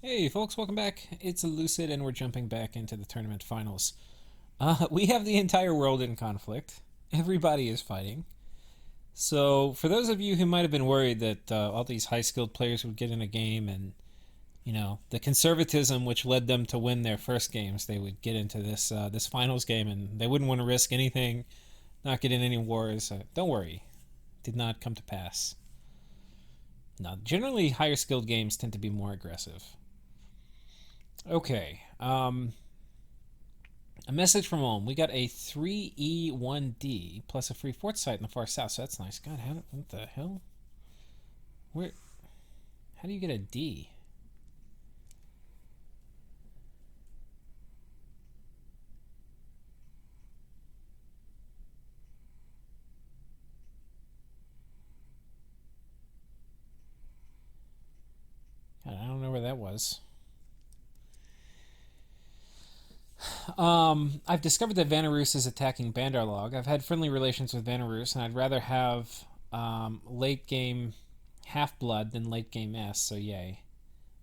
Hey folks, welcome back. It's Lucid and we're jumping back into the tournament finals. We have the entire world in conflict. Everybody is fighting. So, for those of you who might have been worried that all these high skilled players would get in a game and, the conservatism which led them to win their first games, they would get into this finals game and they wouldn't want to risk anything, not get in any wars. Don't worry, did not come to pass. No, generally higher skilled games tend to be more aggressive. Okay. A message from home. We got a 3E1D plus a free fort site in the far south, so that's nice. God, what the hell? Where? How do you get a D? God, I don't know where that was. I've discovered that Vanarus is attacking Bandar log. I've had friendly relations with Vanarus, and I'd rather have late game Half Blood than late game S, so yay.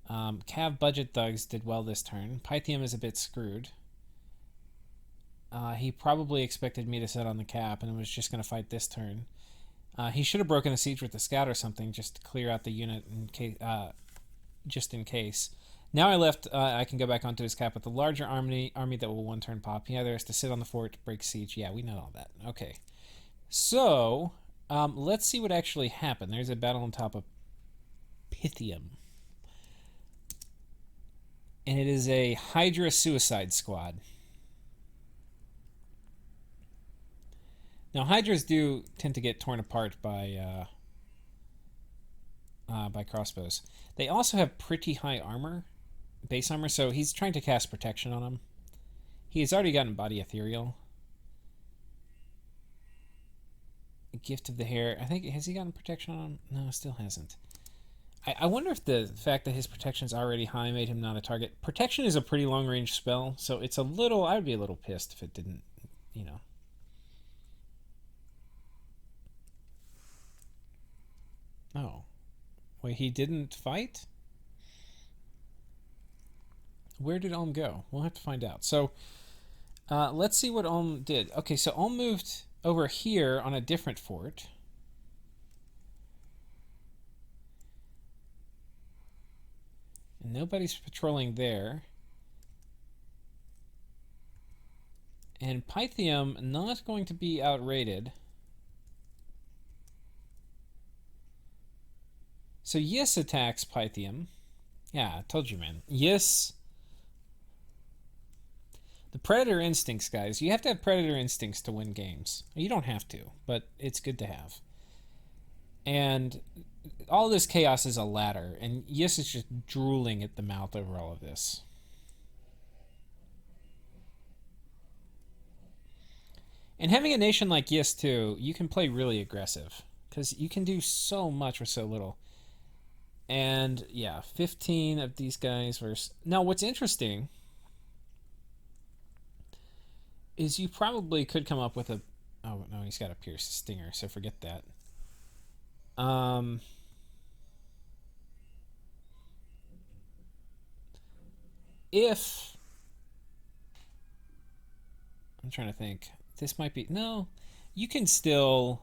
Cav budget thugs did well this turn. Pythium is a bit screwed. He probably expected me to set on the cap and was just going to fight this turn. He should have broken a siege with the scout or something just to clear out the unit in case, just in case. Now I can go back onto his cap with the larger army that will one turn pop. He either has to sit on the fort, break siege. Yeah, we know all that. Okay. So, let's see what actually happened. There's a battle on top of Pythium. And it is a Hydra suicide squad. Now, Hydras do tend to get torn apart by crossbows. They also have pretty high armor, base armor, so he's trying to cast protection on him. He has already gotten body ethereal. A gift of the hair. I think, has he gotten protection on him? No, still hasn't. I wonder if the fact that his protection is already high made him not a target. Protection is a pretty long range spell, so it's a little. I would be a little pissed if it didn't, you know. Oh. Wait, he didn't fight? Where did Ulm go? We'll have to find out. So, let's see what Ulm did. Okay, so Ulm moved over here on a different fort. And nobody's patrolling there. And Pythium not going to be outrated. So Yis attacks Pythium. Yeah, I told you, man. Yis. The predator instincts, guys. You have to have predator instincts to win games. You don't have to, but it's good to have. And all this chaos is a ladder, and Yis is just drooling at the mouth over all of this. And having a nation like Yis, too, you can play really aggressive, because you can do so much with so little. And, yeah, 15 of these guys versus... Now, what's interesting is you probably could come up with a... Oh, no, he's got a Pierce Stinger, so forget that. If... I'm trying to think. This might be... No, you can still...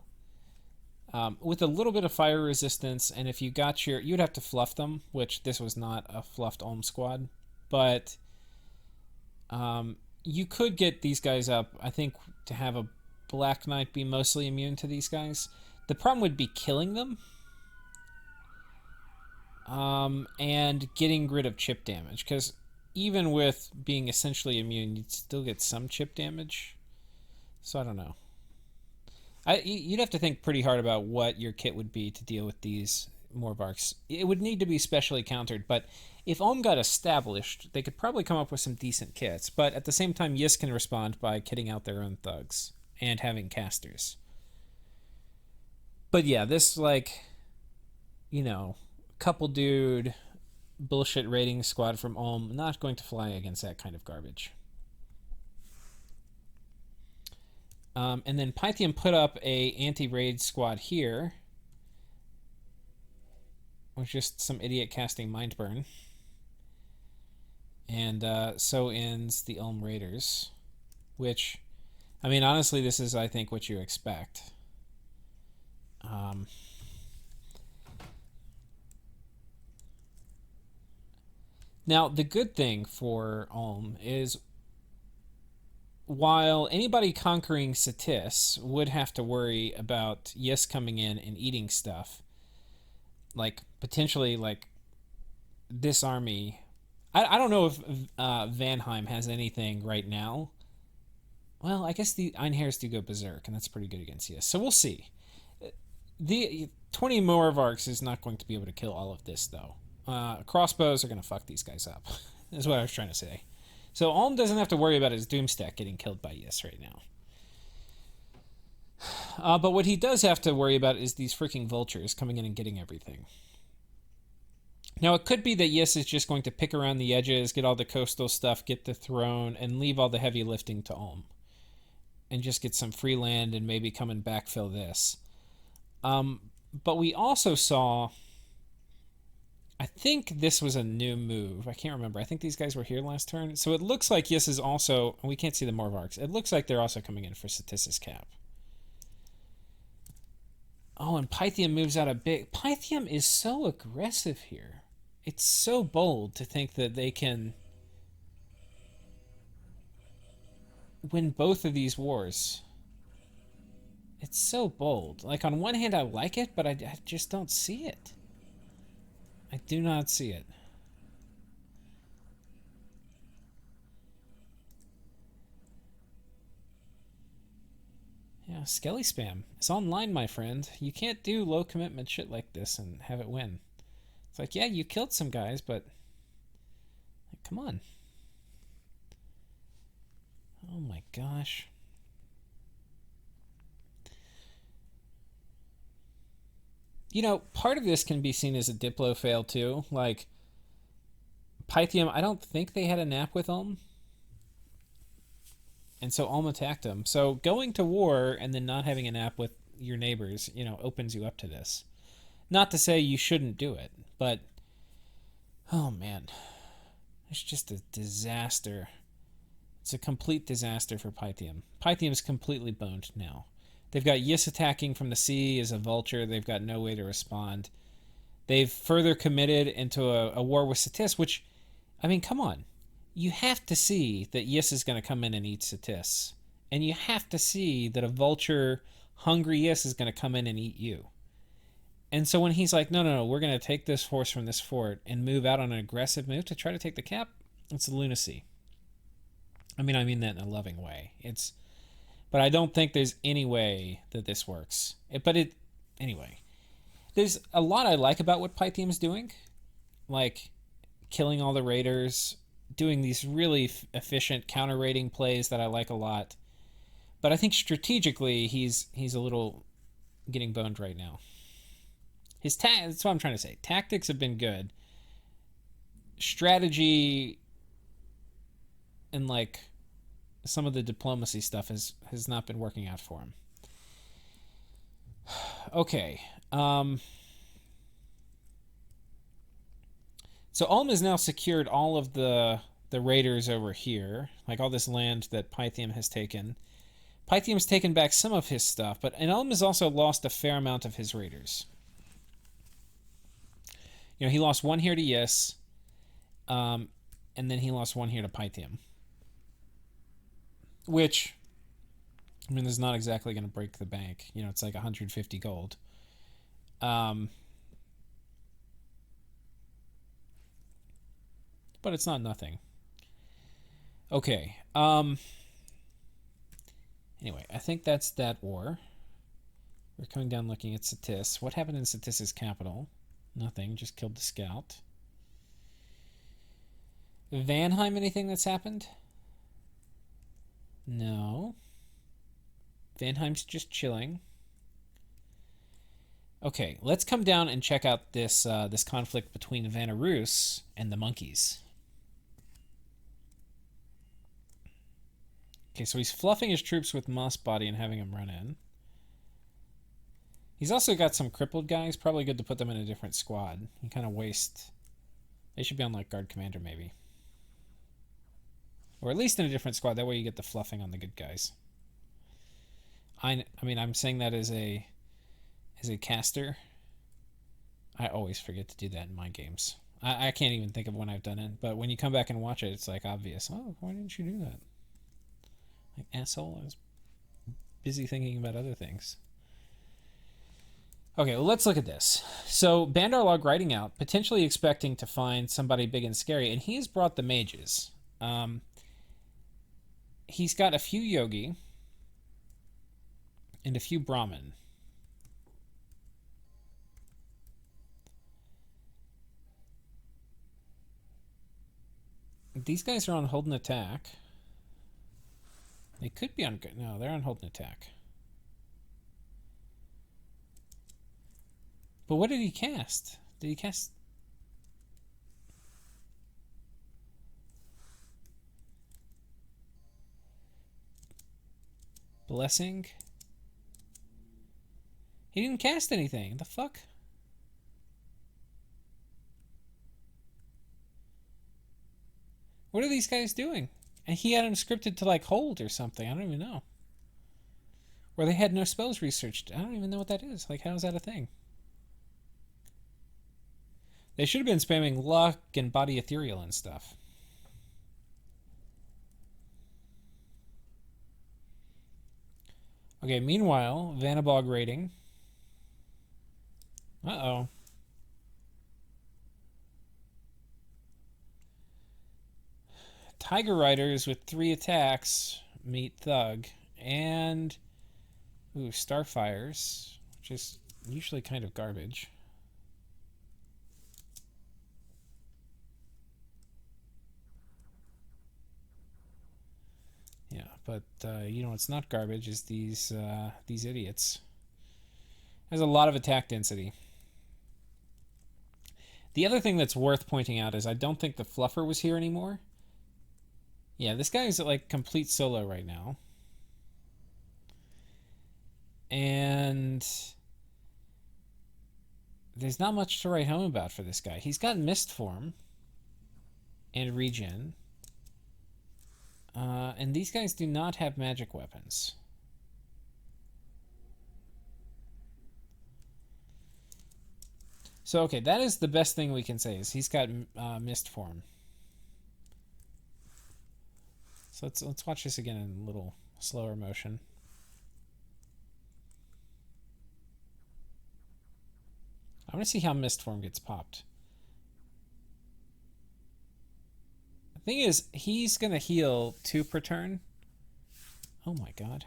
with a little bit of fire resistance, and if you got your... You'd have to fluff them, which this was not a fluffed Ulm squad. But... you could get these guys up, I think, to have a Black Knight be mostly immune to these guys. The problem would be killing them. And getting rid of chip damage, because even with being essentially immune, you'd still get some chip damage. So I don't know. You'd have to think pretty hard about what your kit would be to deal with these Morbarks. It would need to be specially countered, but if Ulm got established, they could probably come up with some decent kits. But at the same time, Yis can respond by kitting out their own thugs and having casters. But yeah, this, like, couple dude bullshit raiding squad from Ulm, not going to fly against that kind of garbage. And then Pythium put up a anti-raid squad here, with just some idiot casting Mindburn. And so ends the Ulm Raiders, which, I mean, honestly, this is, I think, what you expect. Now, the good thing for Ulm is while anybody conquering Satis would have to worry about Yis coming in and eating stuff, like potentially like this army. I don't know if Vanheim has anything right now. Well, I guess the Einherrs do go berserk, and that's pretty good against Yis. So we'll see. The 20 Moravarks is not going to be able to kill all of this, though. Crossbows are going to fuck these guys up, is what I was trying to say. So Ulm doesn't have to worry about his Doomstack getting killed by Yis right now. But what he does have to worry about is these freaking vultures coming in and getting everything. Now, it could be that Yis is just going to pick around the edges, get all the coastal stuff, get the throne, and leave all the heavy lifting to Ulm. And just get some free land and maybe come and backfill this. But we also saw... I think this was a new move. I can't remember. I think these guys were here last turn. So it looks like Yis is also... We can't see the Morvarks. It looks like they're also coming in for Satis's cap. Oh, and Pythium moves out a big... Pythium is so aggressive here. It's so bold to think that they can win both of these wars. It's so bold. Like, on one hand, I like it, but I just don't see it. I do not see it. Yeah, Skelly spam. It's online, my friend. You can't do low commitment shit like this and have it win. It's like, yeah, you killed some guys, but... Like, come on. Oh my gosh. You know, part of this can be seen as a Diplo fail, too. Like, Pythium, I don't think they had a nap with Ulm. And so Ulm attacked him. So going to war and then not having a nap with your neighbors, you know, opens you up to this. Not to say you shouldn't do it, but... Oh, man. It's just a disaster. It's a complete disaster for Pythium. Pythium's completely boned now. They've got Yis attacking from the sea as a vulture. They've got no way to respond. They've further committed into a war with Satis, which, I mean, come on. You have to see that Yis is going to come in and eat Satis. And you have to see that a vulture, hungry Yis is going to come in and eat you. And so when he's like, no, we're going to take this horse from this fort and move out on an aggressive move to try to take the cap, it's lunacy. I mean that in a loving way. But I don't think there's any way that this works. Anyway. There's a lot I like about what Pythium's doing. Like, killing all the raiders, doing these really efficient counter-raiding plays that I like a lot. But I think strategically, he's a little getting boned right now. That's what I'm trying to say. Tactics have been good. Strategy and, like... some of the diplomacy stuff has not been working out for him. Okay. So Ulm has now secured all of the raiders over here. Like all this land that Pythium has taken. Pythium's taken back some of his stuff, but Ulm has also lost a fair amount of his raiders. You know, he lost one here to Yis. And then he lost one here to Pythium. Which, I mean, is not exactly going to break the bank. You know, it's like 150 gold. But it's not nothing. Okay. Anyway, I think that's that war. We're coming down looking at Satis. What happened in Satis's capital? Nothing. Just killed the scout. Vanheim, anything that's happened? No. Vanheim's just chilling. Okay, let's come down and check out this conflict between Vanarus and the Monkies. Okay, so he's fluffing his troops with Moss Body and having them run in. He's also got some crippled guys. Probably good to put them in a different squad. You kind of waste... They should be on, like, Guard Commander, maybe. Or at least in a different squad. That way you get the fluffing on the good guys. I mean, I'm saying that as a caster. I always forget to do that in my games. I can't even think of when I've done it, but when you come back and watch it, it's like obvious. Oh, why didn't you do that? Like, asshole, I was busy thinking about other things. Okay, well, let's look at this. So, Bandar log riding out, potentially expecting to find somebody big and scary, and he's brought the mages. He's got a few yogi and a few brahmin. These guys are on hold and attack. They could be on... No, they're on hold and attack. But what did he cast? Did he cast... Blessing? He didn't cast anything. The fuck? What are these guys doing? And he had them scripted to like hold or something. I don't even know. Or they had no spells researched. I don't even know what that is. Like, how is that a thing? They should have been spamming luck and body ethereal and stuff. Okay, meanwhile, Vanabog raiding. Uh-oh. Tiger Riders with 3 attacks meet Thug. And... Ooh, Starfires, which is usually kind of garbage. Yeah, but you know what's not garbage is these idiots. There's a lot of attack density. The other thing that's worth pointing out is I don't think the Fluffer was here anymore. Yeah, this guy is at like complete solo right now. And there's not much to write home about for this guy. He's got Mist Form and Regen. And these guys do not have magic weapons. So, okay, that is the best thing we can say, is he's got Mist Form. So let's watch this again in a little slower motion. I want to see how Mist Form gets popped. The thing is, he's going to heal 2 per turn. Oh my god.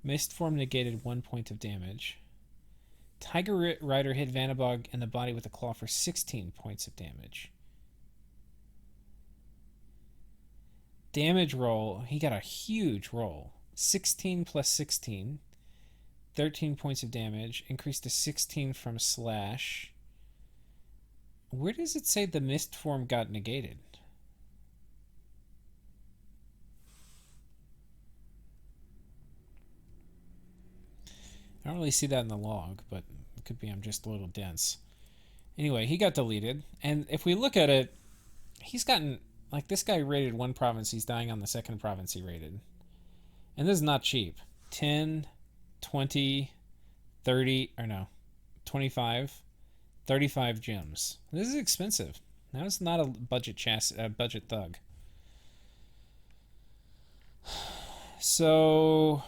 Mist Form negated 1 point of damage. Tiger Rider hit Vanabog in the body with a claw for 16 points of damage. Damage roll, he got a huge roll. 16 plus 16. 13 points of damage. Increased to 16 from slash. Where does it say the Mist Form got negated? I don't really see that in the log, but it could be I'm just a little dense. Anyway, he got deleted. And if we look at it, he's gotten... Like, this guy raided 1 province, he's dying on the 2nd province he raided. And this is not cheap. 10, 20, 30, or no, 25, 35 gems. This is expensive. That was not a budget budget thug. So...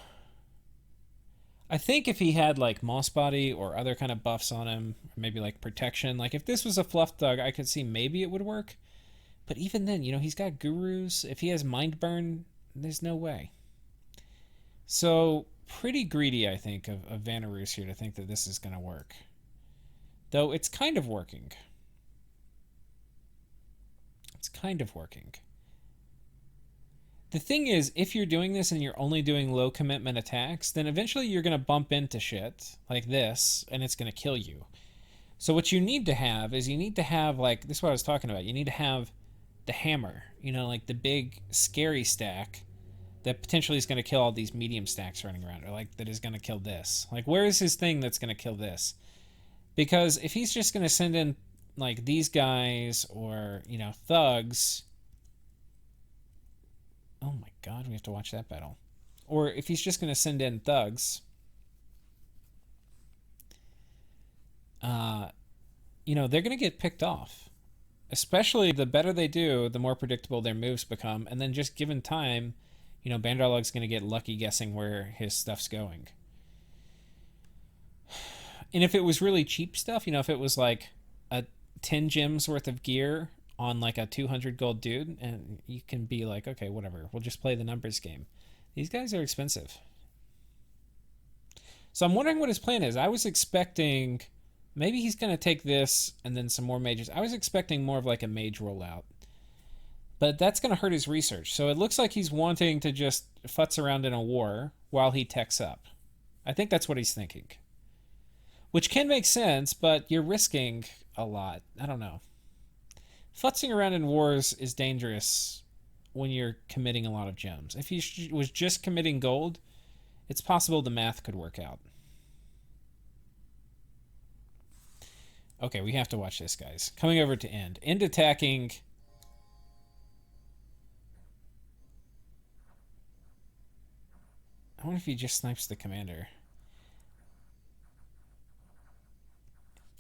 I think if he had like Moss Body or other kind of buffs on him, or maybe like protection, like if this was a fluff thug, I could see maybe it would work. But even then, you know, he's got gurus. If he has Mind Burn, there's no way. So pretty greedy, I think, of Vanaroos here to think that this is going to work. Though it's kind of working. It's kind of working. The thing is, if you're doing this and you're only doing low commitment attacks, then eventually you're going to bump into shit like this, and it's going to kill you. So what you need to have is you need to have, like, this is what I was talking about. You need to have the hammer, you know, like the big scary stack that potentially is going to kill all these medium stacks running around, or like that is going to kill this. Like, where is his thing that's going to kill this? Because if he's just going to send in like these guys or, you know, thugs. Oh my god, we have to watch that battle. Or if he's just going to send in thugs, you know, they're going to get picked off. Especially the better they do, the more predictable their moves become. And then just given time, you know, Bandar going to get lucky guessing where his stuff's going. And if it was really cheap stuff, you know, if it was like a 10 gems worth of gear on like a 200 gold dude, and you can be like, okay, whatever, we'll just play the numbers game. These guys are expensive. So I'm wondering what his plan is. I was expecting maybe he's going to take this and then some more mages. I was expecting more of like a mage rollout. But that's going to hurt his research. So it looks like he's wanting to just futz around in a war while he techs up. I think that's what he's thinking. Which can make sense, but you're risking a lot. I don't know. Futzing around in wars is dangerous when you're committing a lot of gems. If he was just committing gold, it's possible the math could work out. Okay, we have to watch this, guys. Coming over to End. End attacking. I wonder if he just snipes the commander.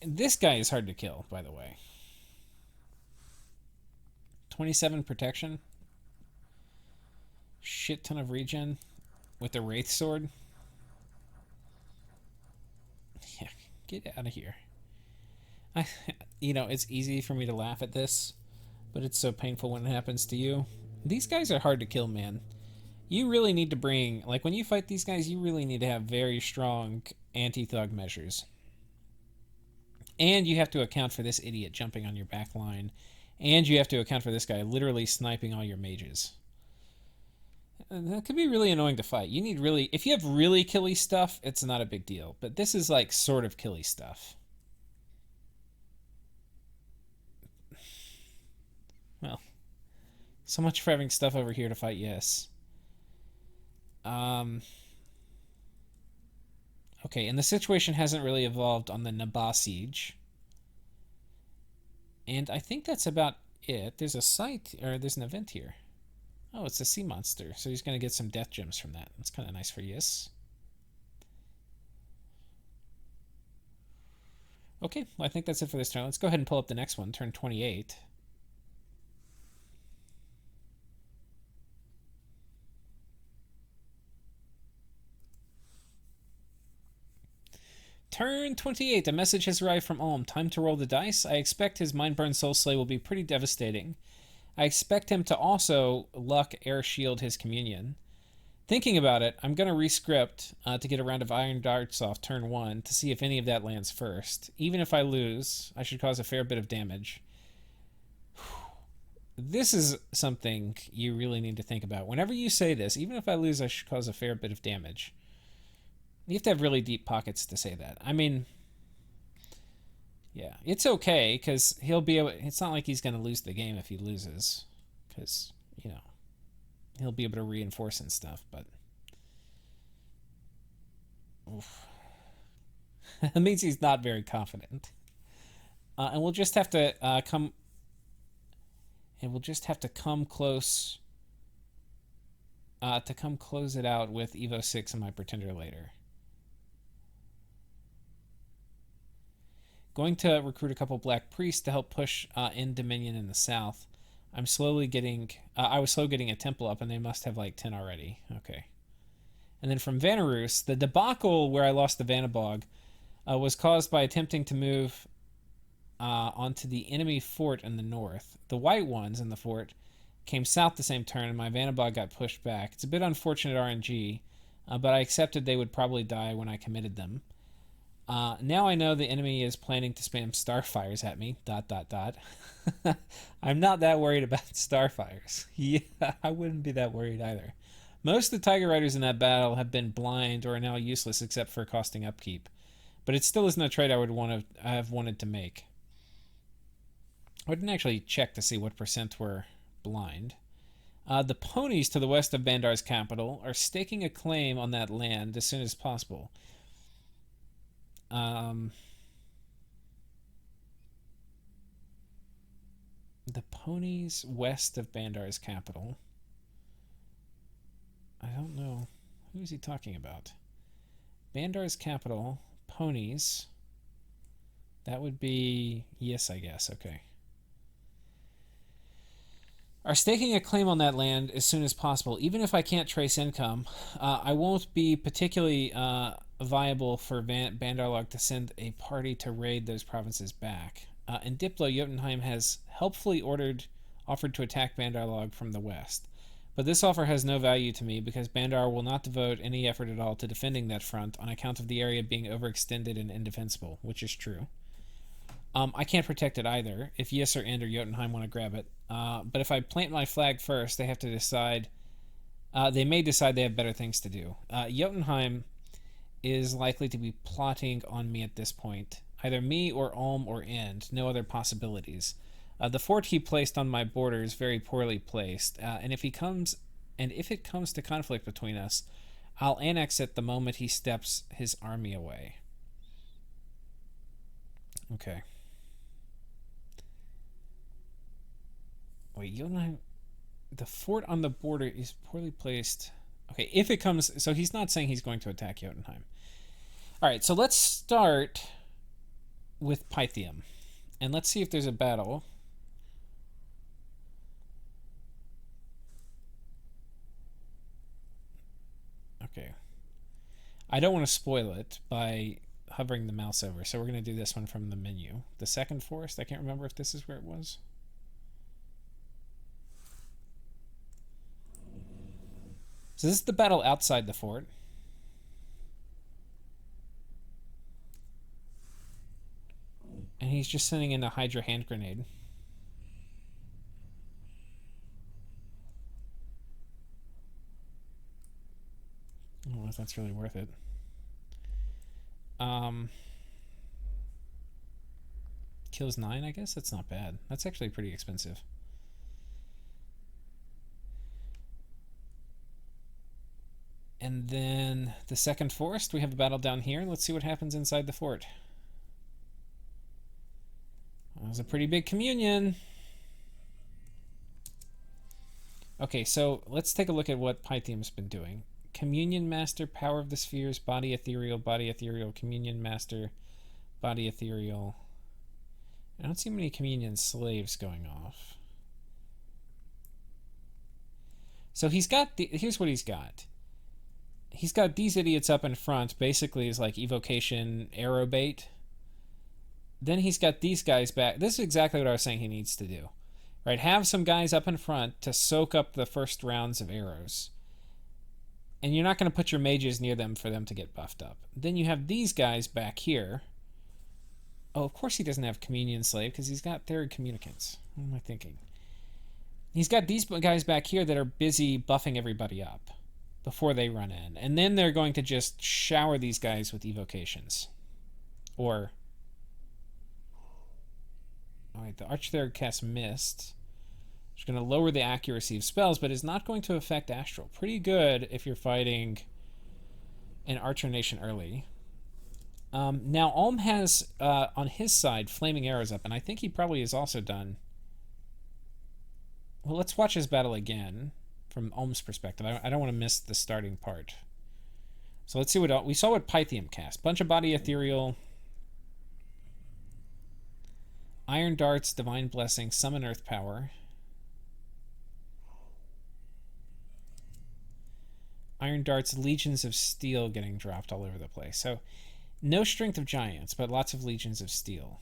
This guy is hard to kill, by the way. 27 protection. Shit ton of regen with the Wraith Sword. Yeah, get out of here. You know, it's easy for me to laugh at this, but it's so painful when it happens to you. These guys are hard to kill, man. You really need to bring, like, when you fight these guys, you really need to have very strong anti-thug measures. And you have to account for this idiot jumping on your back line. And you have to account for this guy literally sniping all your mages. That could be really annoying to fight. You need really... If you have really killy stuff, it's not a big deal. But this is, like, sort of killy stuff. Well, so much for having stuff over here to fight, yes. Okay, and the situation hasn't really evolved on the Nabah siege. And I think that's about it. There's a site, or there's an event here. Oh, it's a sea monster, so he's going to get some death gems from that. That's kind of nice for Yis. Okay, well, I think that's it for this turn. Let's go ahead and pull up the next one, turn 28. Turn 28. A message has arrived from Olm. Time to roll the dice. I expect his Mindburn Soul Slay will be pretty devastating. I expect him to also luck air shield his communion. Thinking about it, I'm going to rescript to get a round of Iron Darts off turn 1 to see if any of that lands first. Even if I lose, I should cause a fair bit of damage. This is something you really need to think about. Whenever you say this, even if I lose, I should cause a fair bit of damage. You have to have really deep pockets to say that. I mean, yeah, it's okay, because he'll be able... It's not like he's going to lose the game if he loses, because, you know, he'll be able to reinforce and stuff, but... Oof. That means he's not very confident. And we'll just have to come... And we'll just have to come close... to come close it out with Evo 6 and my Pretender later. Going to recruit a couple Black Priests to help push in Dominion in the south. I'm slowly getting... I was slow getting a temple up, and they must have like 10 already. Okay. And then from Vanarus, the debacle where I lost the Vanabog was caused by attempting to move onto the enemy fort in the north. The white ones in the fort came south the same turn, and my Vanabog got pushed back. It's a bit unfortunate RNG, but I accepted they would probably die when I committed them. Now I know the enemy is planning to spam starfires at me, ... I'm not that worried about starfires. Yeah, I wouldn't be that worried either. Most of the Tiger Riders in that battle have been blind or are now useless except for costing upkeep. But it still isn't a trade I would have wanted to make. I didn't actually check to see what percent were blind. The ponies to the west of Bandar's capital are staking a claim on that land as soon as possible. The ponies west of Bandar's capital. I don't know. Who is he talking about? Bandar's capital, ponies. That would be... Yes, I guess. Okay. Are staking a claim on that land as soon as possible. Even if I can't trace income, I won't be particularly viable for Bandarlog to send a party to raid those provinces back. In Diplo, Jotunheim has helpfully offered to attack Bandarlog from the west. But this offer has no value to me because Bandar will not devote any effort at all to defending that front on account of the area being overextended and indefensible, which is true. I can't protect it either, if Yiss or End or Jotunheim want to grab it. But if I plant my flag first, they have to decide... they may decide they have better things to do. Jotunheim is likely to be plotting on me at this point. Either me or Ulm or End. No other possibilities. The fort he placed on my border is very poorly placed, and if it comes to conflict between us, I'll annex it the moment he steps his army away. Okay. Wait, Jotunheim... The fort on the border is poorly placed. Okay, if it comes... So he's not saying he's going to attack Jotunheim. Alright, so let's start with Pythium. And let's see if there's a battle. Okay. I don't want to spoil it by hovering the mouse over, so we're going to do this one from the menu. The second forest, I can't remember if this is where it was. So this is the battle outside the fort. And he's just sending in a Hydra hand grenade. I don't know if that's really worth it. Kills 9, I guess? That's not bad. That's actually pretty expensive. And then the second forest, we have a battle down here. Let's see what happens inside the fort. That was a pretty big communion. Okay, so let's take a look at what Pythium's been doing. Communion Master, Power of the Spheres, Body Ethereal, Communion Master, Body Ethereal. I don't see many Communion Slaves going off. So he's got... here's what he's got. He's got these idiots up in front, basically is like evocation arrow bait. Then he's got these guys back. This is exactly what I was saying he needs to do. Right, have some guys up in front to soak up the first rounds of arrows. And you're not going to put your mages near them for them to get buffed up. Then you have these guys back here. Oh, of course he doesn't have Communion Slave because he's got Third Communicants. What am I thinking? He's got these guys back here that are busy buffing everybody up before they run in. And then they're going to just shower these guys with evocations. Or... Alright, the Archtheric casts Mist. It's going to lower the accuracy of spells, but is not going to affect Astral. Pretty good if you're fighting an Archer Nation early. Now, Ulm has, on his side, Flaming Arrows up, and I think he probably is also done... Well, let's watch his battle again, from Ulm's perspective. I don't want to miss the starting part. So let's see what... We saw what Pythium cast. Bunch of Body Ethereal... Iron Darts, Divine Blessing, Summon Earth Power. Iron Darts, Legions of Steel getting dropped all over the place. So, no Strength of Giants, but lots of Legions of Steel.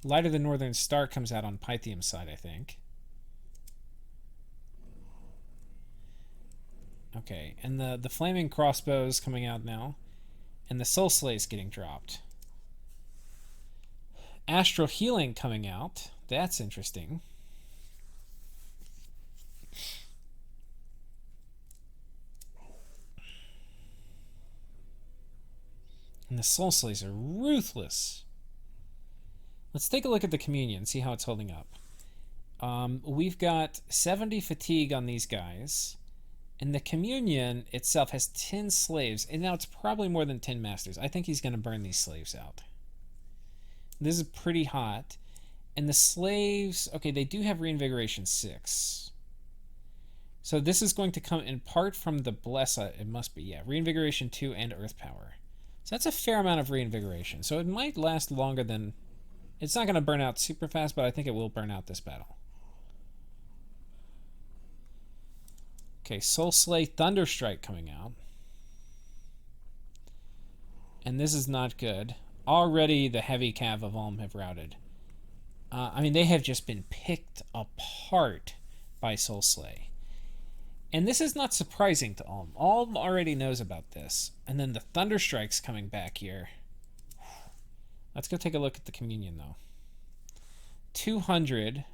Light of the Northern Star comes out on Pythium's side, I think. Okay, and the Flaming Crossbows coming out now. And the Soul Slays getting dropped. Astral Healing coming out. That's interesting. And the Soul Slays are ruthless. Let's take a look at the Communion, see how it's holding up. We've got 70 fatigue on these guys. And the communion itself has 10 slaves. And now it's probably more than 10 masters. I think he's going to burn these slaves out. This is pretty hot. And the slaves, okay, they do have reinvigoration 6. So this is going to come in part from the Blessa. It must be, yeah. Reinvigoration 2 and Earth Power. So that's a fair amount of reinvigoration. So it might last longer than... It's not going to burn out super fast, but I think it will burn out this battle. Okay, Soul Slay Thunderstrike coming out. And this is not good. Already the heavy cav of Ulm have routed. I mean, they have just been picked apart by Soul Slay. And this is not surprising to Ulm. Ulm already knows about this. And then the Thunderstrike's coming back here. Let's go take a look at the Communion, though. 200.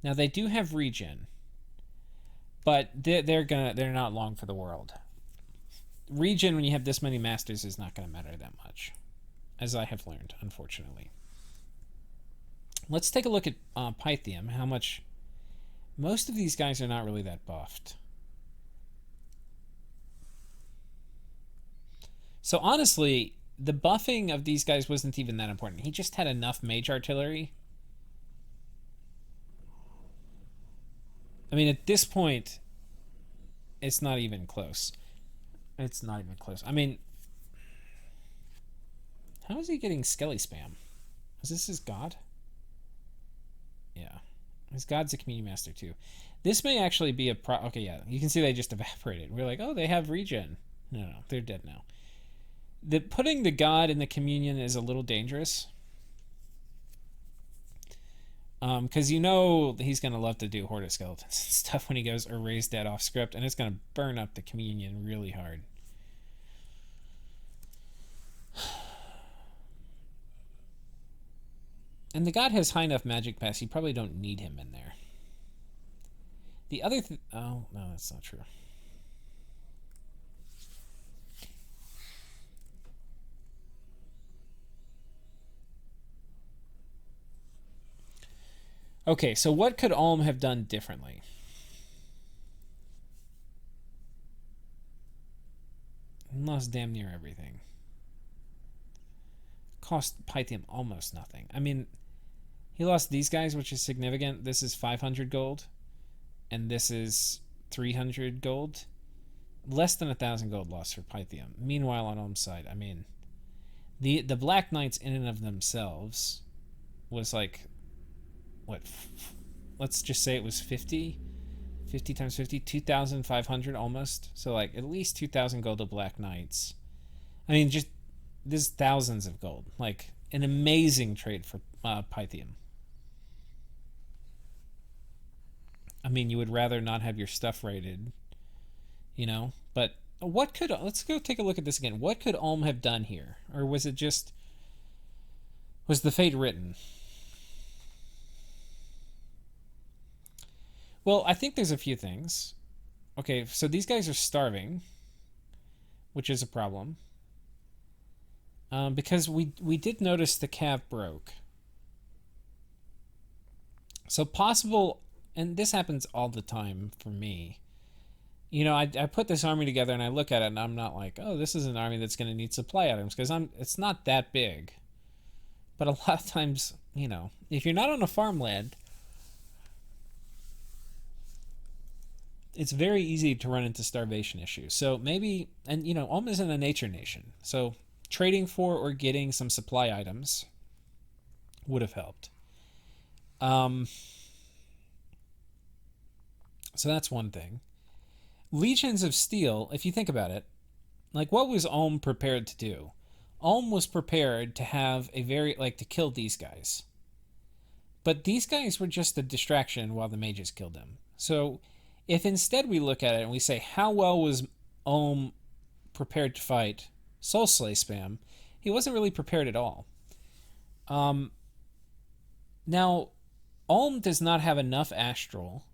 Now, they do have regen. But they're not long for the world. Regen, when you have this many masters, is not going to matter that much. As I have learned, unfortunately. Let's take a look at Pythium. How much... Most of these guys are not really that buffed. So honestly, the buffing of these guys wasn't even that important. He just had enough mage artillery. I mean, at this point, it's not even close. It's not even close. I mean, how is he getting Skelly spam? Is this his god? Yeah. His god's a community master too. This may actually be a okay, yeah. You can see they just evaporated. We're like, oh, they have regen. No, they're dead now. Putting the god in the communion is a little dangerous. Because you know he's going to love to do Horde of Skeletons and stuff when he goes erase dead off script, and it's going to burn up the communion really hard. And the god has high enough magic pass, you probably don't need him in there. The other oh, no, that's not true. Okay, so what could Ulm have done differently? Lost damn near everything. Cost Pythium almost nothing. I mean, he lost these guys, which is significant. This is 500 gold, and this is 300 gold. Less than 1,000 gold lost for Pythium. Meanwhile, on Ulm's side, I mean, the Black Knights in and of themselves was like, what? Let's just say it was 50 times 50, 2,500 almost. So like at least 2,000 gold to Black Knights. I mean, just there's thousands of gold. Like an amazing trade for Pythium. I mean, you would rather not have your stuff raided, you know. But what could let's go take a look at this again. What could Ulm have done here, or was it just was the fate written? Well, I think there's a few things. Okay, so these guys are starving, which is a problem. Because we did notice the cav broke. So possible, and this happens all the time for me. You know, I put this army together and I look at it and I'm not like, oh, this is an army that's going to need supply items, because it's not that big. But a lot of times, you know, if you're not on a farmland, it's very easy to run into starvation issues. So maybe, and you know, Ulm isn't a nature nation, so trading for or getting some supply items would have helped. So that's one thing. Legions of Steel, if you think about it, like what was Ulm prepared to do? Ulm was prepared to have a to kill these guys. But these guys were just a distraction while the mages killed them. So if instead we look at it and we say, how well was Ulm prepared to fight Soul Slay spam? He wasn't really prepared at all. Now, Ulm does not have enough Astral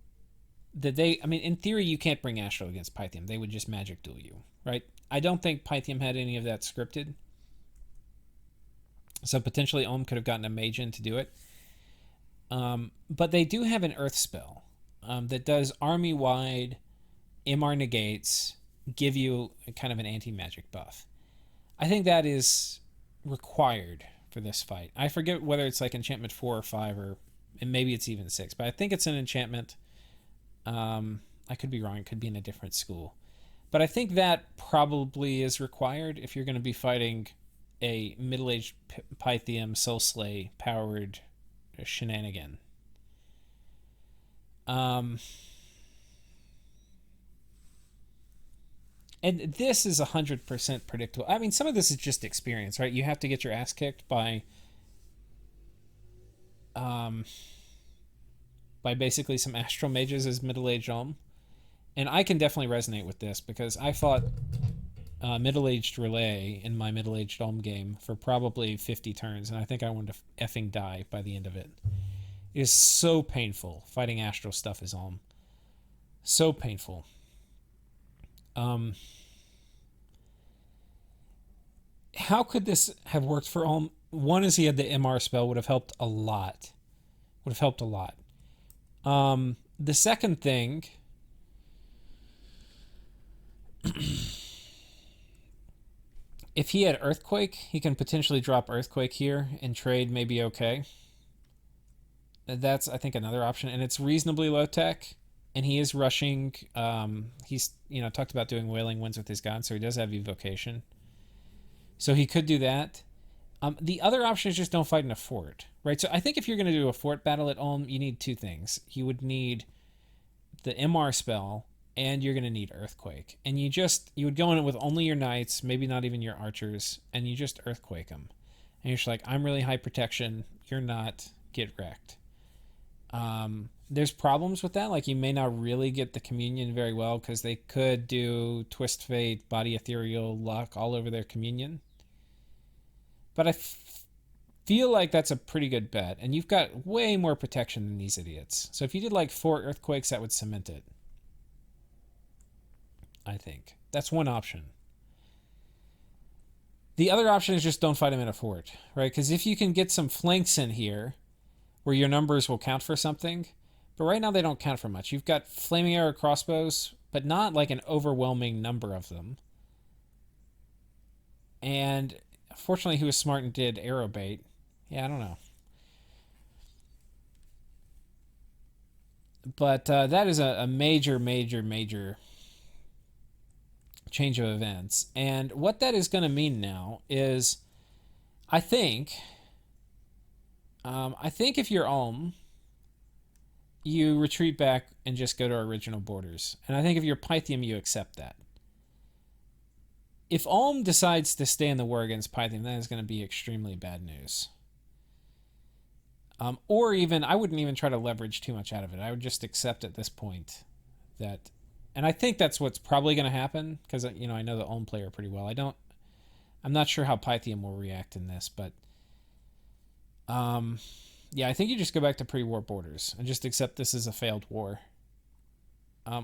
that I mean, in theory, you can't bring Astral against Pythium. They would just magic duel you, right? I don't think Pythium had any of that scripted. So potentially Ulm could have gotten a mage in to do it. But they do have an Earth spell that does army-wide MR negates, give you a kind of an anti-magic buff. I think that is required for this fight. I forget whether it's like enchantment 4 or 5, or and maybe it's even 6, but I think it's an enchantment. I could be wrong. It could be in a different school. But I think that probably is required if you're going to be fighting a middle-aged Pythium Soul Slay powered shenanigan. And this is 100% predictable. I mean, some of this is just experience, right? You have to get your ass kicked by basically some astral mages as middle-aged Olm. And I can definitely resonate with this because I fought middle-aged relay in my middle-aged Olm game for probably 50 turns, and I think I wanted to effing die by the end of it. It is so painful fighting astral stuff as Olm. So painful. How could this have worked for Olm? One is he had the MR spell, would have helped a lot. The second thing, if he had Earthquake, he can potentially drop Earthquake here and trade may be okay. That's, I think, another option, and it's reasonably low tech. And he is rushing. He's talked about doing Wailing Winds with his god, so he does have Evocation. So he could do that. The other option is just don't fight in a fort, right? So I think if you're going to do a fort battle at Ulm, you need two things. You would need the MR spell, and you're going to need Earthquake. And you would go in it with only your knights, maybe not even your archers, and you just Earthquake them. And you're just like, I'm really high protection. You're not. Get wrecked. There's problems with that. Like, you may not really get the communion very well because they could do Twist Fate, Body Ethereal, Luck all over their communion. But I feel like that's a pretty good bet. And you've got way more protection than these idiots. So if you did like 4 Earthquakes, that would cement it. I think. That's one option. The other option is just don't fight him in a fort, right? Because if you can get some flanks in here where your numbers will count for something, but right now they don't count for much. You've got Flaming Arrow crossbows, but not like an overwhelming number of them. And fortunately, he was smart and did arrow bait. Yeah, I don't know. But that is a major, major, major change of events. And what that is going to mean now is, I think if you're Ulm, you retreat back and just go to original borders. And I think if you're Pythium, you accept that. If Ulm decides to stay in the war against Pythium, that is going to be extremely bad news. Or even, I wouldn't even try to leverage too much out of it. I would just accept at this point that, and I think that's what's probably going to happen, because, I know the Ulm player pretty well. I'm not sure how Pythium will react in this, but yeah, I think you just go back to pre-war borders and just accept this is a failed war.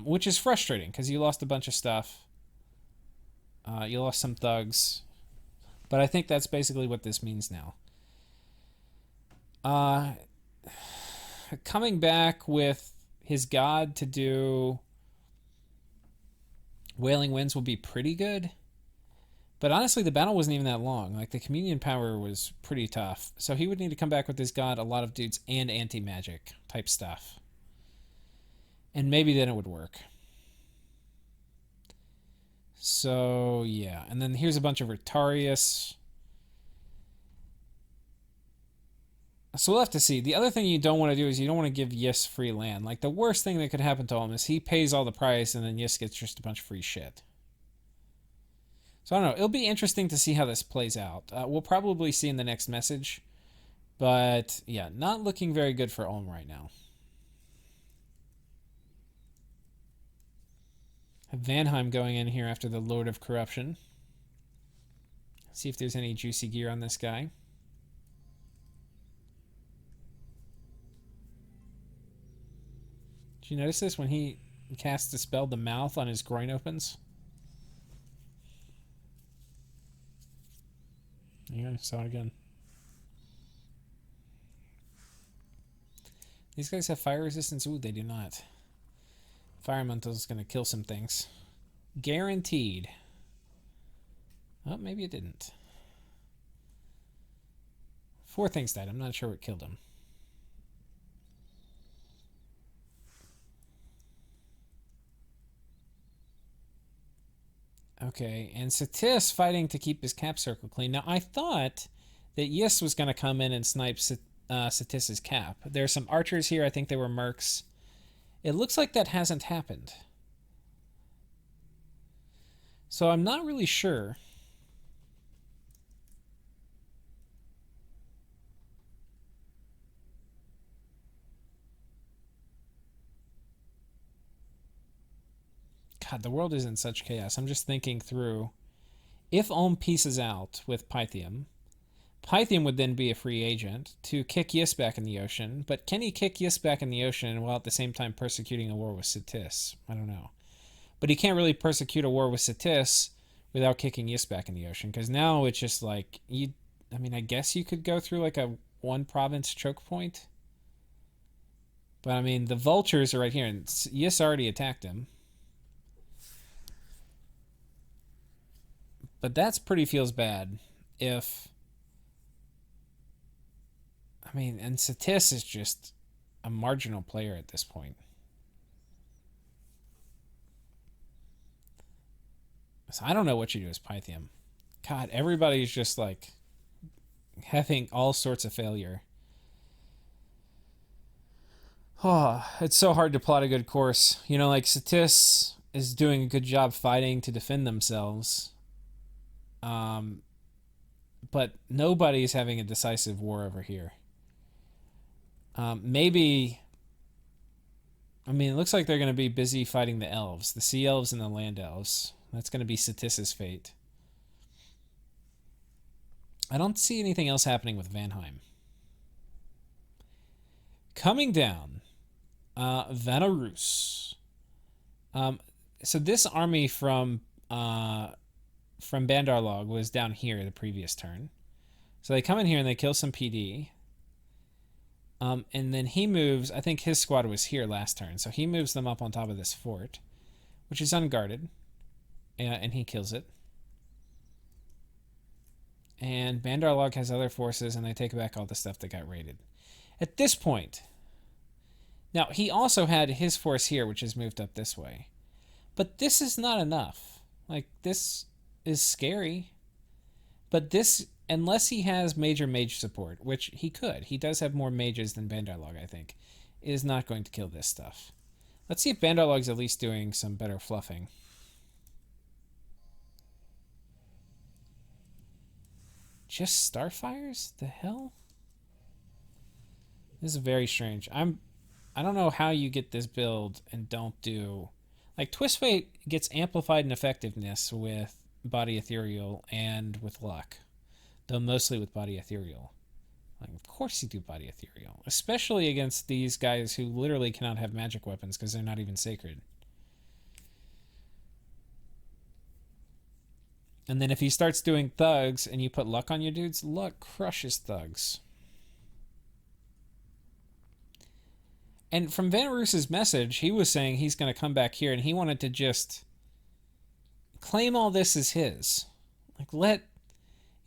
Which is frustrating, because you lost a bunch of stuff. You lost some thugs. But I think that's basically what this means now. Coming back with his god to do Wailing Winds will be pretty good. But honestly, the battle wasn't even that long. Like, the communion power was pretty tough. So he would need to come back with his god, a lot of dudes, and anti-magic type stuff. And maybe then it would work. So, yeah. And then here's a bunch of Rotarius. So we'll have to see. The other thing you don't want to do is you don't want to give Yis free land. Like, the worst thing that could happen to him is he pays all the price and then Yis gets just a bunch of free shit. So I don't know. It'll be interesting to see how this plays out. We'll probably see in the next message. But, yeah, not looking very good for Ulm right now. Vanheim going in here after the Lord of Corruption. See if there's any juicy gear on this guy. Did you notice this? When he casts the spell, the mouth on his groin opens. Yeah, I saw it again. These guys have fire resistance. Ooh, they do not. Fire elemental is going to kill some things. Guaranteed. Oh, maybe it didn't. 4 things died. I'm not sure what killed them. Okay, and Satis fighting to keep his cap circle clean. Now, I thought that Yis was going to come in and snipe Satis's cap. There are some archers here. I think they were mercs. It looks like that hasn't happened. So I'm not really sure. God, the world is in such chaos. I'm just thinking through. If Ulm pieces out with Pythium, Pythium would then be a free agent to kick Yis back in the ocean. But can he kick Yis back in the ocean while at the same time persecuting a war with Satis? I don't know. But he can't really persecute a war with Satis without kicking Yis back in the ocean. Because now it's just like, I mean, I guess you could go through like a 1 province choke point. But I mean, the vultures are right here. And Yis already attacked him. But that's pretty feels bad if... I mean, and Satis is just a marginal player at this point. So I don't know what you do as Pythium. God, everybody's just like having all sorts of failure. Oh, it's so hard to plot a good course. You know, like Satis is doing a good job fighting to defend themselves. But nobody's having a decisive war over here. Maybe... I mean, it looks like they're going to be busy fighting the elves. The sea elves and the land elves. That's going to be Satis's fate. I don't see anything else happening with Vanheim. Coming down, Vanarus. So this army from Bandar Log was down here the previous turn. So they come in here and they kill some PD. And then he moves, I think his squad was here last turn, so he moves them up on top of this fort, which is unguarded, and he kills it. And Bandar Log has other forces, and they take back all the stuff that got raided. At this point, now he also had his force here, which is moved up this way. But this is not enough. Like, this is scary. But this, unless he has major mage support, which he could, he does have more mages than Bandar Log, I think, is not going to kill this stuff. Let's see if Bandar Log's at least doing some better fluffing. Just Starfires? The hell? This is very strange. I don't know how you get this build and don't do... Like, Twist Fate gets amplified in effectiveness with Body Ethereal and with luck. Though mostly with Body Ethereal. Like, of course you do Body Ethereal. Especially against these guys who literally cannot have magic weapons because they're not even sacred. And then if he starts doing thugs and you put luck on your dudes, luck crushes thugs. And from Vanarus's message, he was saying he's going to come back here and he wanted to just claim all this as his. Like,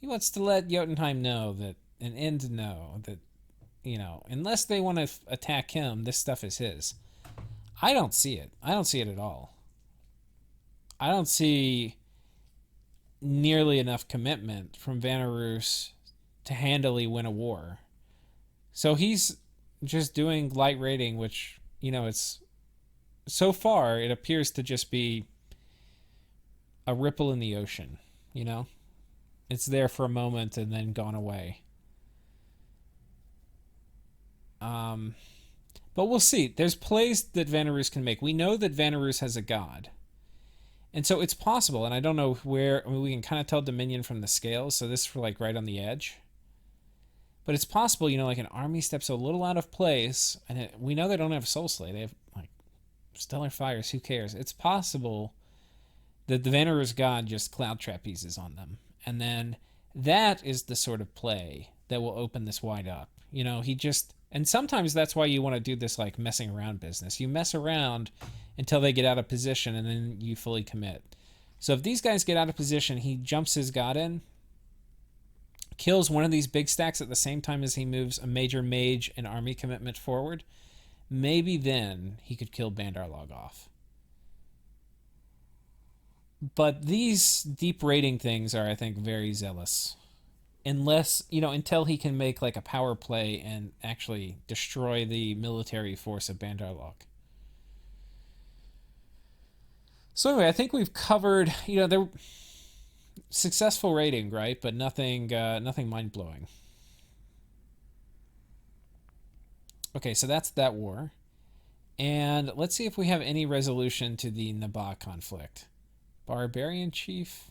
he wants to let Jotunheim know that, and End know that, you know, unless they want to attack him, this stuff is his. I don't see it. I don't see it at all. I don't see nearly enough commitment from Vanarus to handily win a war. So he's just doing light raiding, which, you know, it's so far it appears to just be a ripple in the ocean, you know? It's there for a moment and then gone away. But we'll see. There's plays that Vanarus can make. We know that Vanarus has a god. And so it's possible, and I don't know where... I mean, we can kind of tell Dominion from the scales, so this is for, like, right on the edge. But it's possible, you know, like an army steps a little out of place, and we know they don't have Soul Slay. They have, like, Stellar Fires. Who cares? It's possible that the Vanarus god just cloud trapezes on them. And then that is the sort of play that will open this wide up. You know, he just And sometimes that's why you want to do this like messing around business. You mess around until they get out of position and then you fully commit. So if these guys get out of position, he jumps his god in, kills one of these big stacks at the same time as he moves a major mage and army commitment forward. Maybe then he could kill Bandar log off. But these deep raiding things are, I think, very zealous. Unless, until he can make like a power play and actually destroy the military force of Bandar log. So anyway, I think we've covered, they're successful raiding, right? But nothing mind-blowing. Okay, so that's that war. And let's see if we have any resolution to the Nabah conflict. Barbarian chief.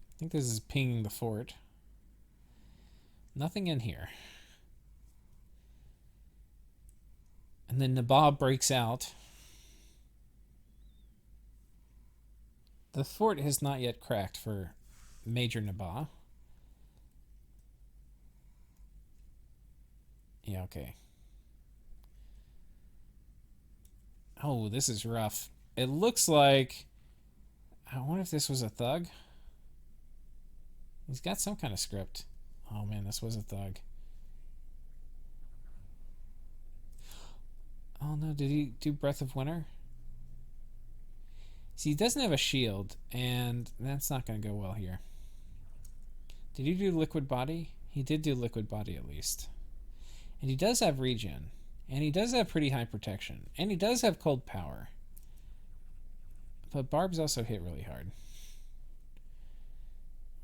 I think this is pinging the fort. Nothing in here. And then Nabah breaks out. The fort has not yet cracked for Major Nabah. Yeah, okay. Oh, this is rough. It looks like... I wonder if this was a thug. He's got some kind of script. Oh man, this was a thug. Oh no, did he do Breath of Winter? See, he doesn't have a shield, and that's not going to go well here. Did he do Liquid Body? He did do Liquid Body at least. And he does have regen. And he does have pretty high protection. And he does have cold power. But Barb's also hit really hard.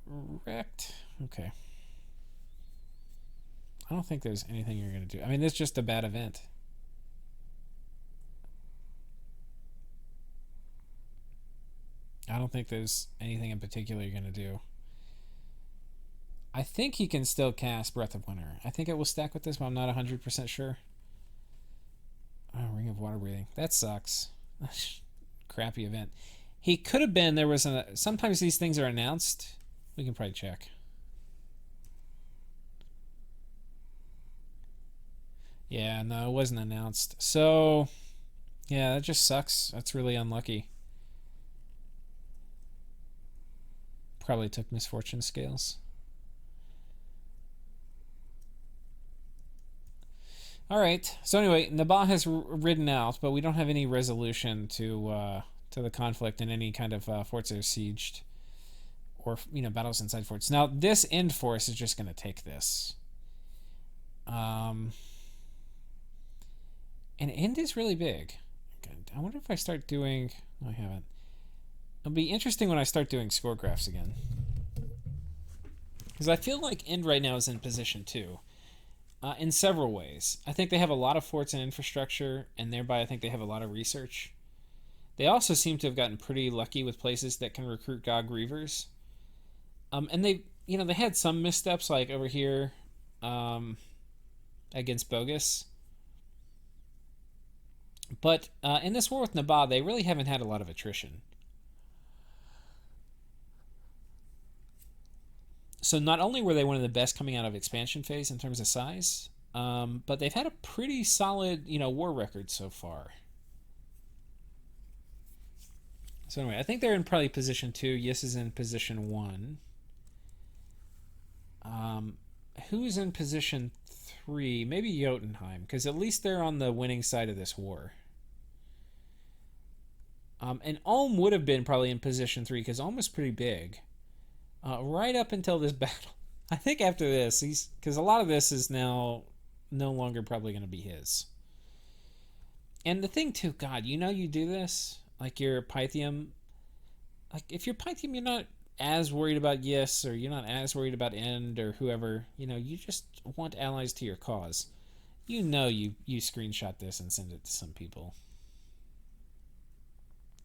Wrecked. Okay. I don't think there's anything you're going to do. I mean, it's just a bad event. I don't think there's anything in particular you're going to do. I think he can still cast Breath of Winter. I think it will stack with this, but I'm not 100% sure. Oh, Ring of Water Breathing. That sucks. Crappy event. He could have been, sometimes these things are announced. We can probably check. Yeah, no, it wasn't announced. So, yeah, that just sucks. That's really unlucky. Probably took Misfortune Scales. Alright, so anyway, Nabah has ridden out, but we don't have any resolution to the conflict in any kind of forts that are sieged. Or, battles inside forts. Now, this end force is just going to take this. And end is really big. I wonder if I start doing... No, I haven't. It'll be interesting when I start doing score graphs again. Because I feel like end right now is in position 2. In several ways. I think they have a lot of forts and infrastructure, and thereby I think they have a lot of research. They also seem to have gotten pretty lucky with places that can recruit GOG Reavers. And they had some missteps, like over here against Bogus. But in this war with Nabah, they really haven't had a lot of attrition. So not only were they one of the best coming out of expansion phase in terms of size, but they've had a pretty solid, war record so far. So anyway, I think they're in probably position 2. Yes is in position 1. Who's in position 3? Maybe Jotunheim, because at least they're on the winning side of this war. And Ulm would have been probably in position 3, because Ulm is pretty big. Right up until this battle. I think after this, because a lot of this is now no longer probably going to be his. And the thing too, God, you do this, like your Pythium. Like if you're Pythium, you're not as worried about Yes, or you're not as worried about End, or whoever. You just want allies to your cause. You screenshot this and send it to some people.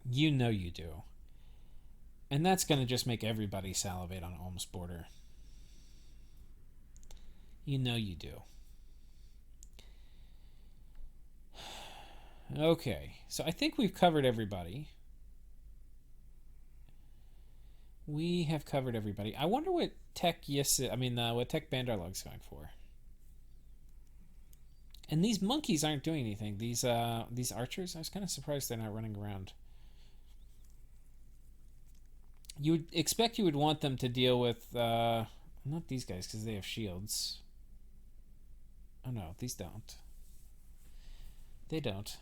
You do. And that's going to just make everybody salivate on Ulm's border. You do. Okay, so I think we've covered everybody. We have covered everybody. I wonder what tech what tech Bandar log's going for. And these monkeys aren't doing anything. These archers, I was kind of surprised they're not running around. You would expect you would want them to deal with not these guys because they have shields. Oh no, these don't. They don't.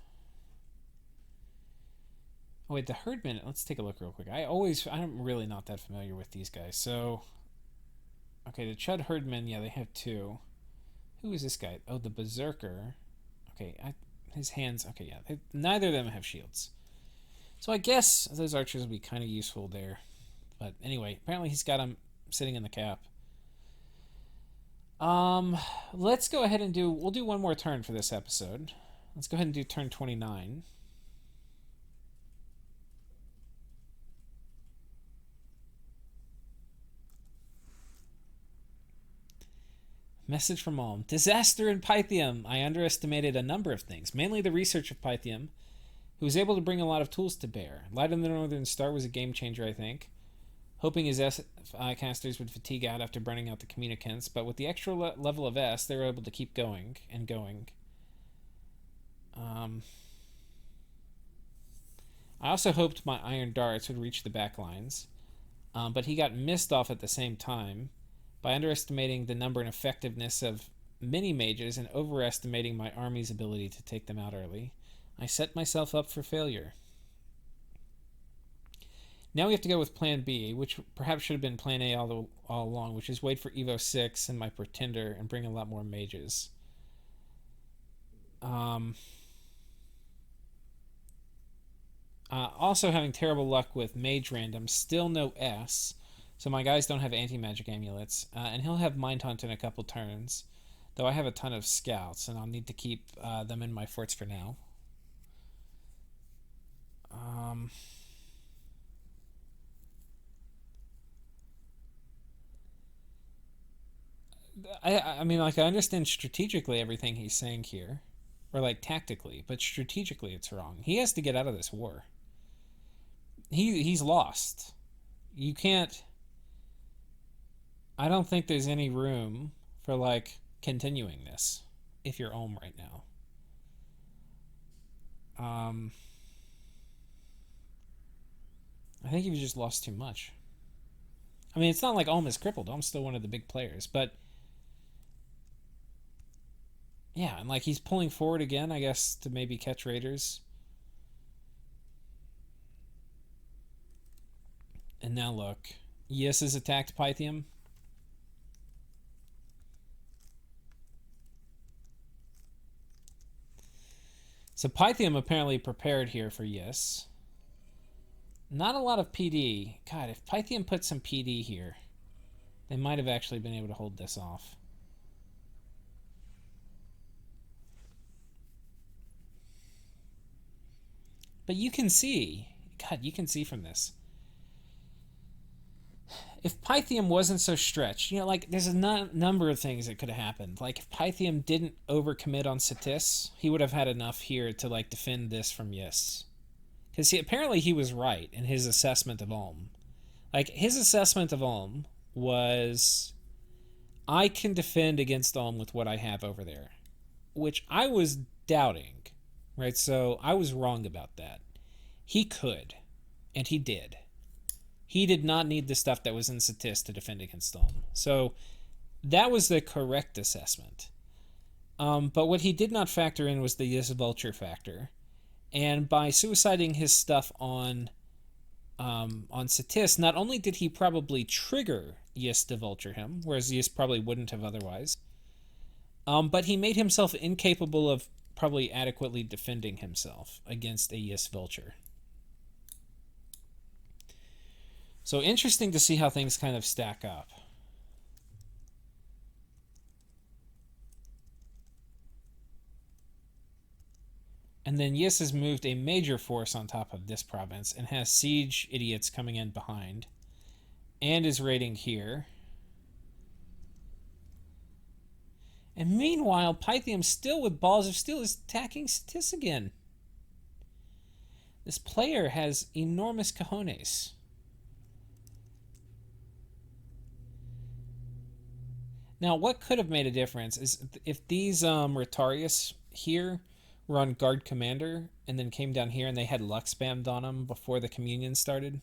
Oh wait, the herdmen. Let's take a look real quick. I'm really not that familiar with these guys. So, okay, the Chud herdmen. Yeah, they have two. Who is this guy? Oh, the berserker. Okay, his hands. Okay, yeah, neither of them have shields. So I guess those archers will be kind of useful there. But anyway, apparently he's got him sitting in the cap. Let's go ahead and we'll do one more turn for this episode. Let's go ahead and do turn 29. Message from Ulm. Disaster in Pythium. I underestimated a number of things, mainly the research of Pythium, who was able to bring a lot of tools to bear. Light of the Northern Star was a game changer, I think. Hoping his casters would fatigue out after burning out the communicants, but with the extra level of S, they were able to keep going and going. I also hoped my iron darts would reach the back lines, but he got missed off at the same time by underestimating the number and effectiveness of mini mages and overestimating my army's ability to take them out early. I set myself up for failure. Now we have to go with Plan B, which perhaps should have been Plan A all along, which is wait for Evo 6 and my Pretender and bring a lot more mages. Also having terrible luck with Mage Random, still no S, so my guys don't have anti-magic amulets, and he'll have Mind Hunt in a couple turns, though I have a ton of scouts, and I'll need to keep them in my forts for now. I mean, like, I understand strategically everything he's saying here, or like tactically, but strategically it's wrong. He has to get out of this war. He's lost. You can't. I don't think there's any room for like continuing this if you're Ulm right now. I think you've just lost too much. I mean, it's not like Ulm is crippled. Ulm's still one of the big players, but yeah, and like he's pulling forward again, I guess, to maybe catch raiders. And now look, Yis has attacked Pythium. So Pythium apparently prepared here for Yis. Not a lot of PD. God, if Pythium put some PD here, they might have actually been able to hold this off. But you can see, God, you can see from this. If Pythium wasn't so stretched, you know, like there's a number of things that could have happened. Like if Pythium didn't overcommit on Satis, he would have had enough here to like defend this from Yis. Because apparently he was right in his assessment of Ulm. Like his assessment of Ulm was, I can defend against Ulm with what I have over there, which I was doubting, right? So I was wrong about that. He could, and he did. He did not need the stuff that was in Satis to defend against Ulm. So that was the correct assessment. But what he did not factor in was the Yis Vulture factor. And by suiciding his stuff on Satis, not only did he probably trigger Yis to vulture him, whereas Yis probably wouldn't have otherwise, but he made himself incapable of probably adequately defending himself against a Yis vulture. So interesting to see how things kind of stack up. And then Yis has moved a major force on top of this province and has siege idiots coming in behind. And is raiding here. And meanwhile, Pythium, still with balls of steel, is attacking Satis again. This player has enormous cojones. Now, what could have made a difference is if these Rotarius here were on guard commander and then came down here and they had luck spammed on them before the communion started.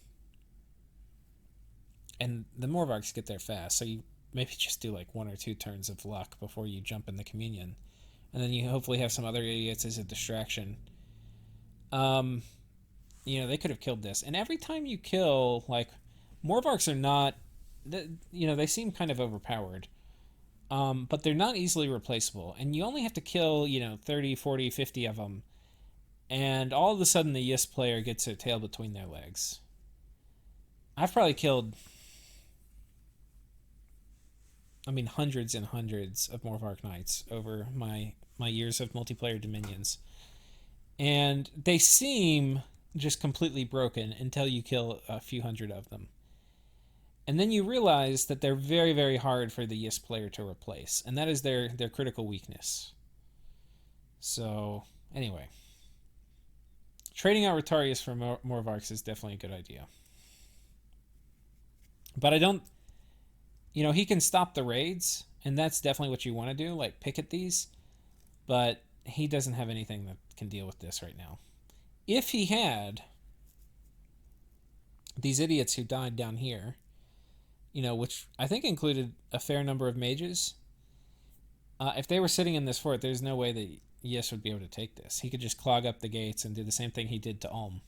And the Morvarks get there fast, so you maybe just do like 1 or 2 turns of luck before you jump in the communion. And then you hopefully have some other idiots as a distraction. Um, they could have killed this. And every time you kill, like, Morvarks are not, they seem kind of overpowered. But they're not easily replaceable. And you only have to kill, 30, 40, 50 of them. And all of a sudden the Yisk player gets their tail between their legs. I've probably killed, hundreds and hundreds of Morvark Knights over my years of multiplayer Dominions. And they seem just completely broken until you kill a few hundred of them. And then you realize that they're very, very hard for the Yisk player to replace. And that is their critical weakness. So, anyway. Trading out Rotarius for Morvarks is definitely a good idea. But I don't... he can stop the raids, and that's definitely what you want to do, like picket these. But he doesn't have anything that can deal with this right now. If he had these idiots who died down here, which I think included a fair number of mages, if they were sitting in this fort, there's no way that Yisk would be able to take this. He could just clog up the gates and do the same thing he did to Ulm.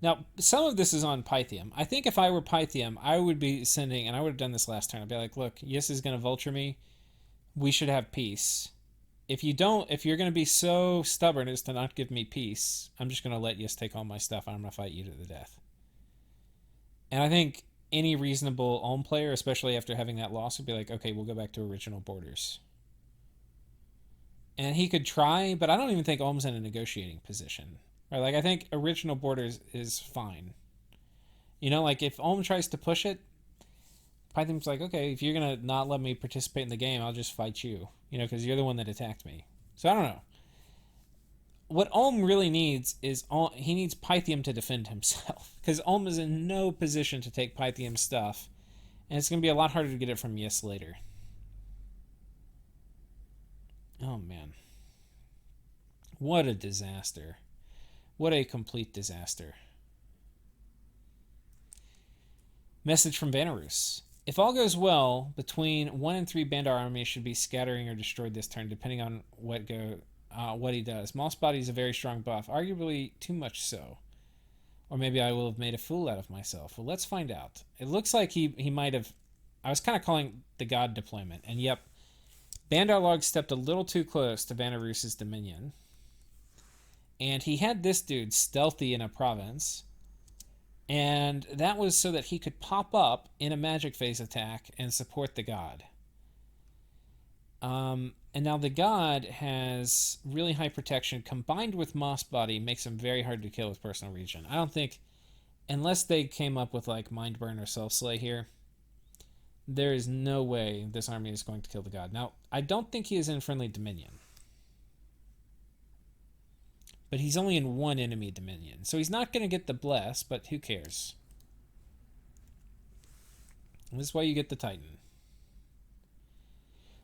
Now, some of this is on Pythium. I think if I were Pythium, I would be sending, and I would have done this last turn, I'd be like, look, Yisk is going to vulture me. We should have peace. If you're going to be so stubborn as to not give me peace, I'm just going to let Yisk take all my stuff and I'm going to fight you to the death. And I think any reasonable Ulm player, especially after having that loss, would be like, okay, we'll go back to original borders. And he could try, but I don't even think Ulm's in a negotiating position. Right? Like, I think original borders is fine. Like, if Ulm tries to push it, Python's like, okay, if you're going to not let me participate in the game, I'll just fight you. Because you're the one that attacked me. So, I don't know. What Ulm really needs is, he needs Pythium to defend himself. Because Ulm is in no position to take Pythium's stuff. And it's going to be a lot harder to get it from Yisk later. Oh, man. What a disaster. What a complete disaster. Message from Vanarus. If all goes well, between 1 and 3 Bandar armies should be scattering or destroyed this turn, depending on what he does. Moss Body is a very strong buff, arguably too much so. Or maybe I will have made a fool out of myself. Well, let's find out. It looks like he might have... I was kind of calling the god deployment, and yep, Bandar Log stepped a little too close to Vanarus's dominion. And he had this dude stealthy in a province. And that was so that he could pop up in a magic phase attack and support the god. And now the god has really high protection, combined with Moss Body, makes him very hard to kill with personal region. I don't think, unless they came up with like Mindburn or Self-Slay here, there is no way this army is going to kill the god. Now, I don't think he is in friendly dominion. But he's only in one enemy dominion. So he's not going to get the bless, but who cares? This is why you get the Titan.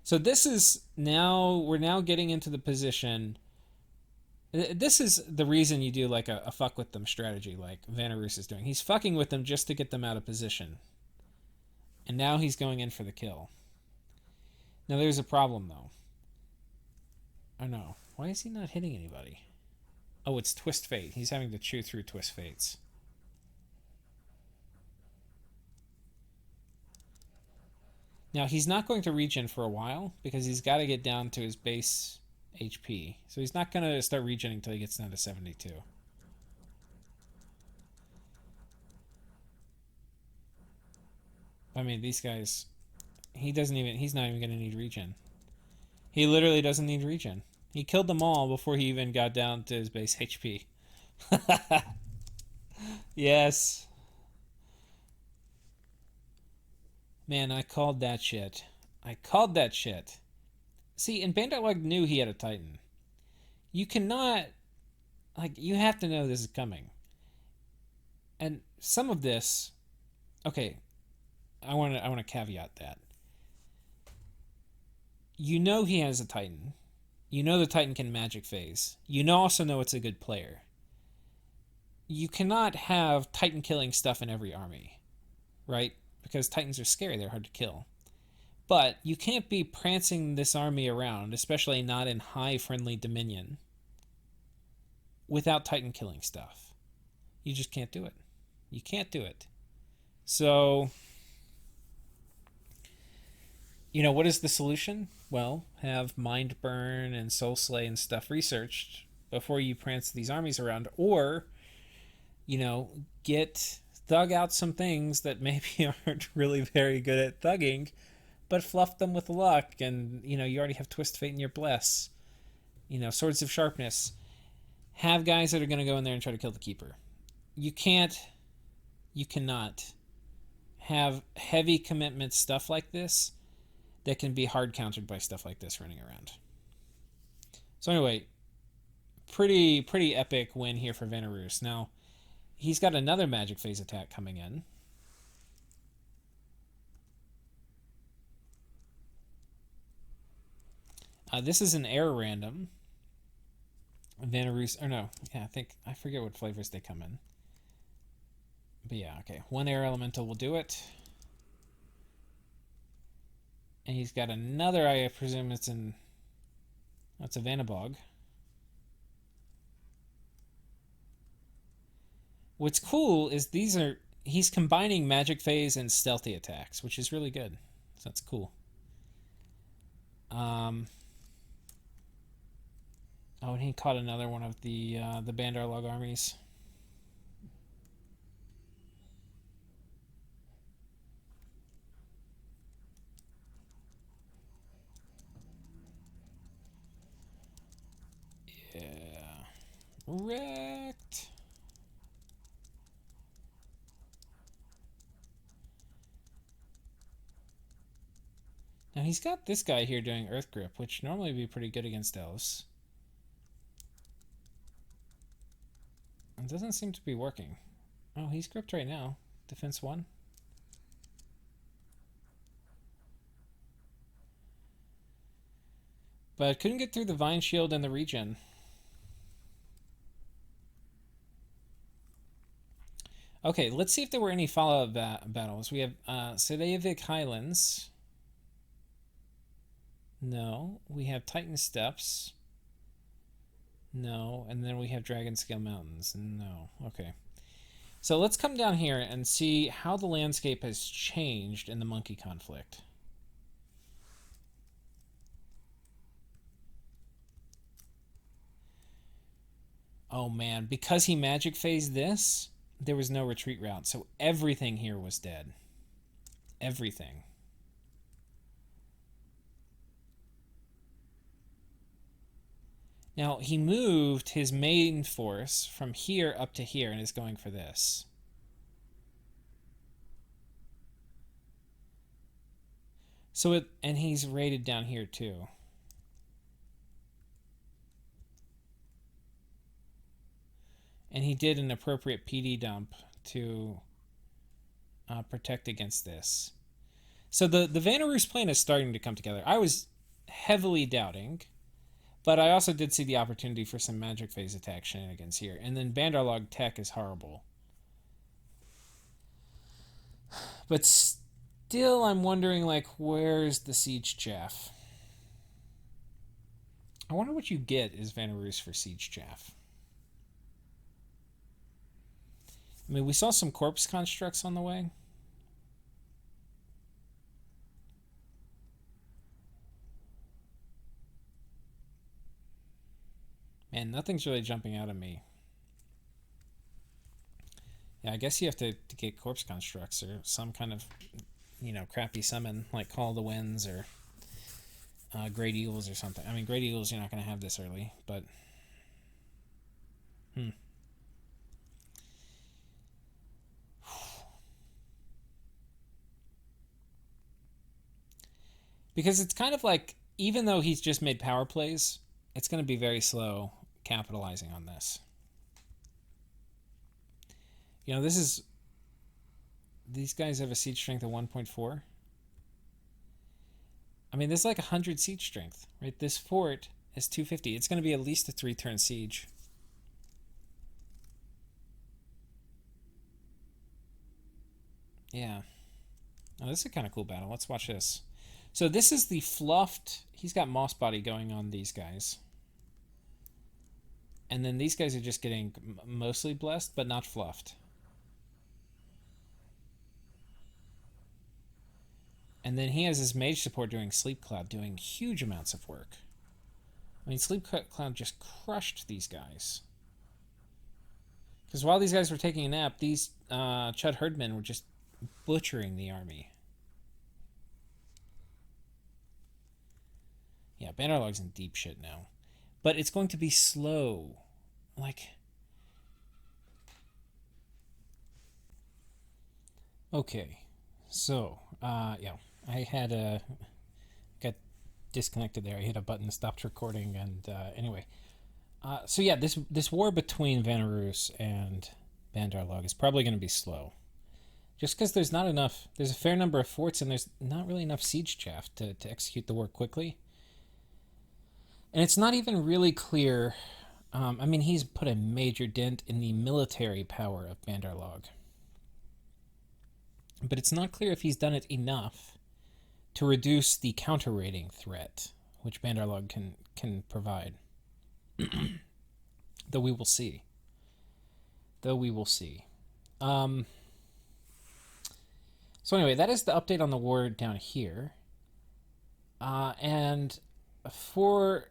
So this is now, we're now getting into the position. This is the reason you do like a fuck with them strategy like Vanarus is doing. He's fucking with them just to get them out of position. And now he's going in for the kill. Now there's a problem though. Oh no. Why is he not hitting anybody? Oh, it's Twist Fate. He's having to chew through Twist Fates. Now, he's not going to regen for a while because he's got to get down to his base HP. So he's not going to start regening until he gets down to 72. I mean, these guys... he's not even going to need regen. He literally doesn't need regen. He killed them all before he even got down to his base HP. Yes. Man, I called that shit. See, and Bandar Log knew he had a Titan. You cannot... like, you have to know this is coming. And some of this, okay, I want to caveat that. You know he has a Titan. You know the Titan can magic phase. You also know it's a good player. You cannot have Titan killing stuff in every army, right? Because Titans are scary, they're hard to kill. But you can't be prancing this army around, especially not in high friendly Dominion, without Titan killing stuff. You just can't do it. You can't do it. So, what is the solution? Well, have Mind Burn and Soul Slay and stuff researched before you prance these armies around, or, get thug out some things that maybe aren't really very good at thugging, but fluff them with luck, and, you already have Twist Fate in your Bless. Swords of Sharpness. Have guys that are going to go in there and try to kill the Keeper. You cannot have heavy commitment stuff like this that can be hard countered by stuff like this running around. So anyway, pretty epic win here for Veneroos. Now, he's got another Magic Phase attack coming in. This is an air random. Veneroos, or no, yeah, I forget what flavors they come in. But yeah, okay. One air elemental will do it. And he's got another, I presume it's a Vanabog. What's cool is he's combining Magic Phase and Stealthy attacks, which is really good. So that's cool. Oh, and he caught another one of the Bandar log armies. Yeah. Wrecked. Now he's got this guy here doing Earth Grip, which normally would be pretty good against Elves. It doesn't seem to be working. Oh, he's gripped right now. Defense 1. But couldn't get through the Vine Shield and the regen. Okay, let's see if there were any follow-up battles. We have Sedavic Highlands. No. We have Titan Steppes. No. And then we have Dragonscale Mountains. No. Okay. So let's come down here and see how the landscape has changed in the Monkey conflict. Oh man, because he magic phased this, there was no retreat route. So everything here was dead. Everything. Now, he moved his main force from here up to here and is going for this. And he's raided down here too. And he did an appropriate PD dump to protect against this. So the Veneroos plan is starting to come together. I was heavily doubting, but I also did see the opportunity for some Magic Phase attack shenanigans here. And then Bandarlog Tech is horrible. But still, I'm wondering, where's the Siege Chaff? I wonder what you get as Veneroos for Siege Chaff. I mean, we saw some corpse constructs on the way. Man, nothing's really jumping out at me. Yeah, I guess you have to get corpse constructs or some kind of, crappy summon, like Call the Winds or Great Eagles or something. I mean, Great Eagles, you're not going to have this early, but... Because it's kind of like, even though he's just made power plays, it's going to be very slow capitalizing on this. You know, these guys have a siege strength of 1.4. I mean, there's like 100 siege strength, right? This fort is 250. It's going to be at least a 3-turn siege. Yeah. Oh, this is a kind of cool battle. Let's watch this. So this is the fluffed... He's got Moss Body going on these guys. And then these guys are just getting mostly blessed, but not fluffed. And then he has his mage support doing Sleep Cloud, doing huge amounts of work. I mean, Sleep Cloud just crushed these guys. Because while these guys were taking a nap, these Chud Herdmen were just butchering the army. Yeah, Bandar Log's in deep shit now. But it's going to be slow. Like... Okay. So, yeah. I had got disconnected there. I hit a button that stopped recording, and anyway. So yeah, this war between Vanarus and Bandar Log is probably going to be slow. Just because there's not enough... There's a fair number of forts, and there's not really enough siege chaff to execute the war quickly. And it's not even really clear... I mean, he's put a major dent in the military power of Bandar Log. But it's not clear if he's done it enough to reduce the counter-raiding threat, which Bandar Log can provide. Though we will see. So anyway, that is the update on the war down here. And for...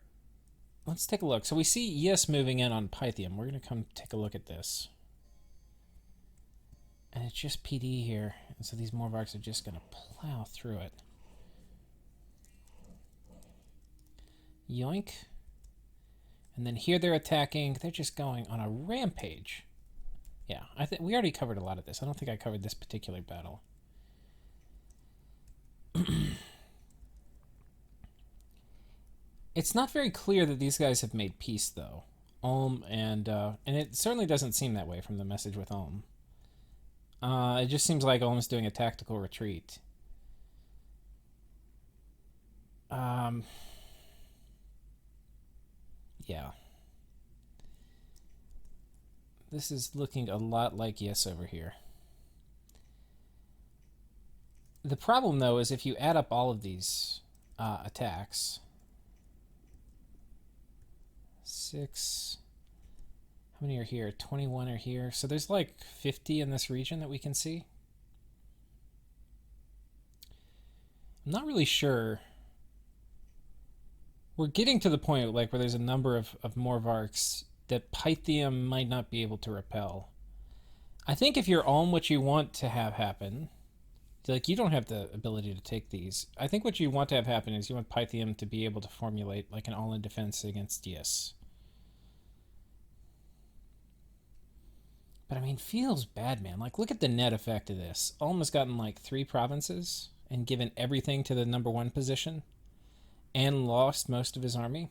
Let's take a look. So we see Yes moving in on Pythium. We're going to come take a look at this. And it's just PD here. And so these Morvarks are just going to plow through it. Yoink. And then here they're attacking. They're just going on a rampage. Yeah, I think we already covered a lot of this. I don't think I covered this particular battle. It's not very clear that these guys have made peace, though. Ulm and it certainly doesn't seem that way from the message with Ulm. It just seems like Ulm's doing a tactical retreat. Yeah. This is looking a lot like Yes over here. The problem, though, is if you add up all of these attacks... 6... How many are here? 21 are here. So there's like 50 in this region that we can see. I'm not really sure. We're getting to the point like where there's a number of Morvarks that Pythium might not be able to repel. I think if you're Ulm, what you want to have happen, like you don't have the ability to take these. I think what you want to have happen is you want Pythium to be able to formulate like an all-in defense against Yes. But I mean, feels bad, man. Like, look at the net effect of this. Ulm has gotten like 3 provinces and given everything to the number 1 position and lost most of his army.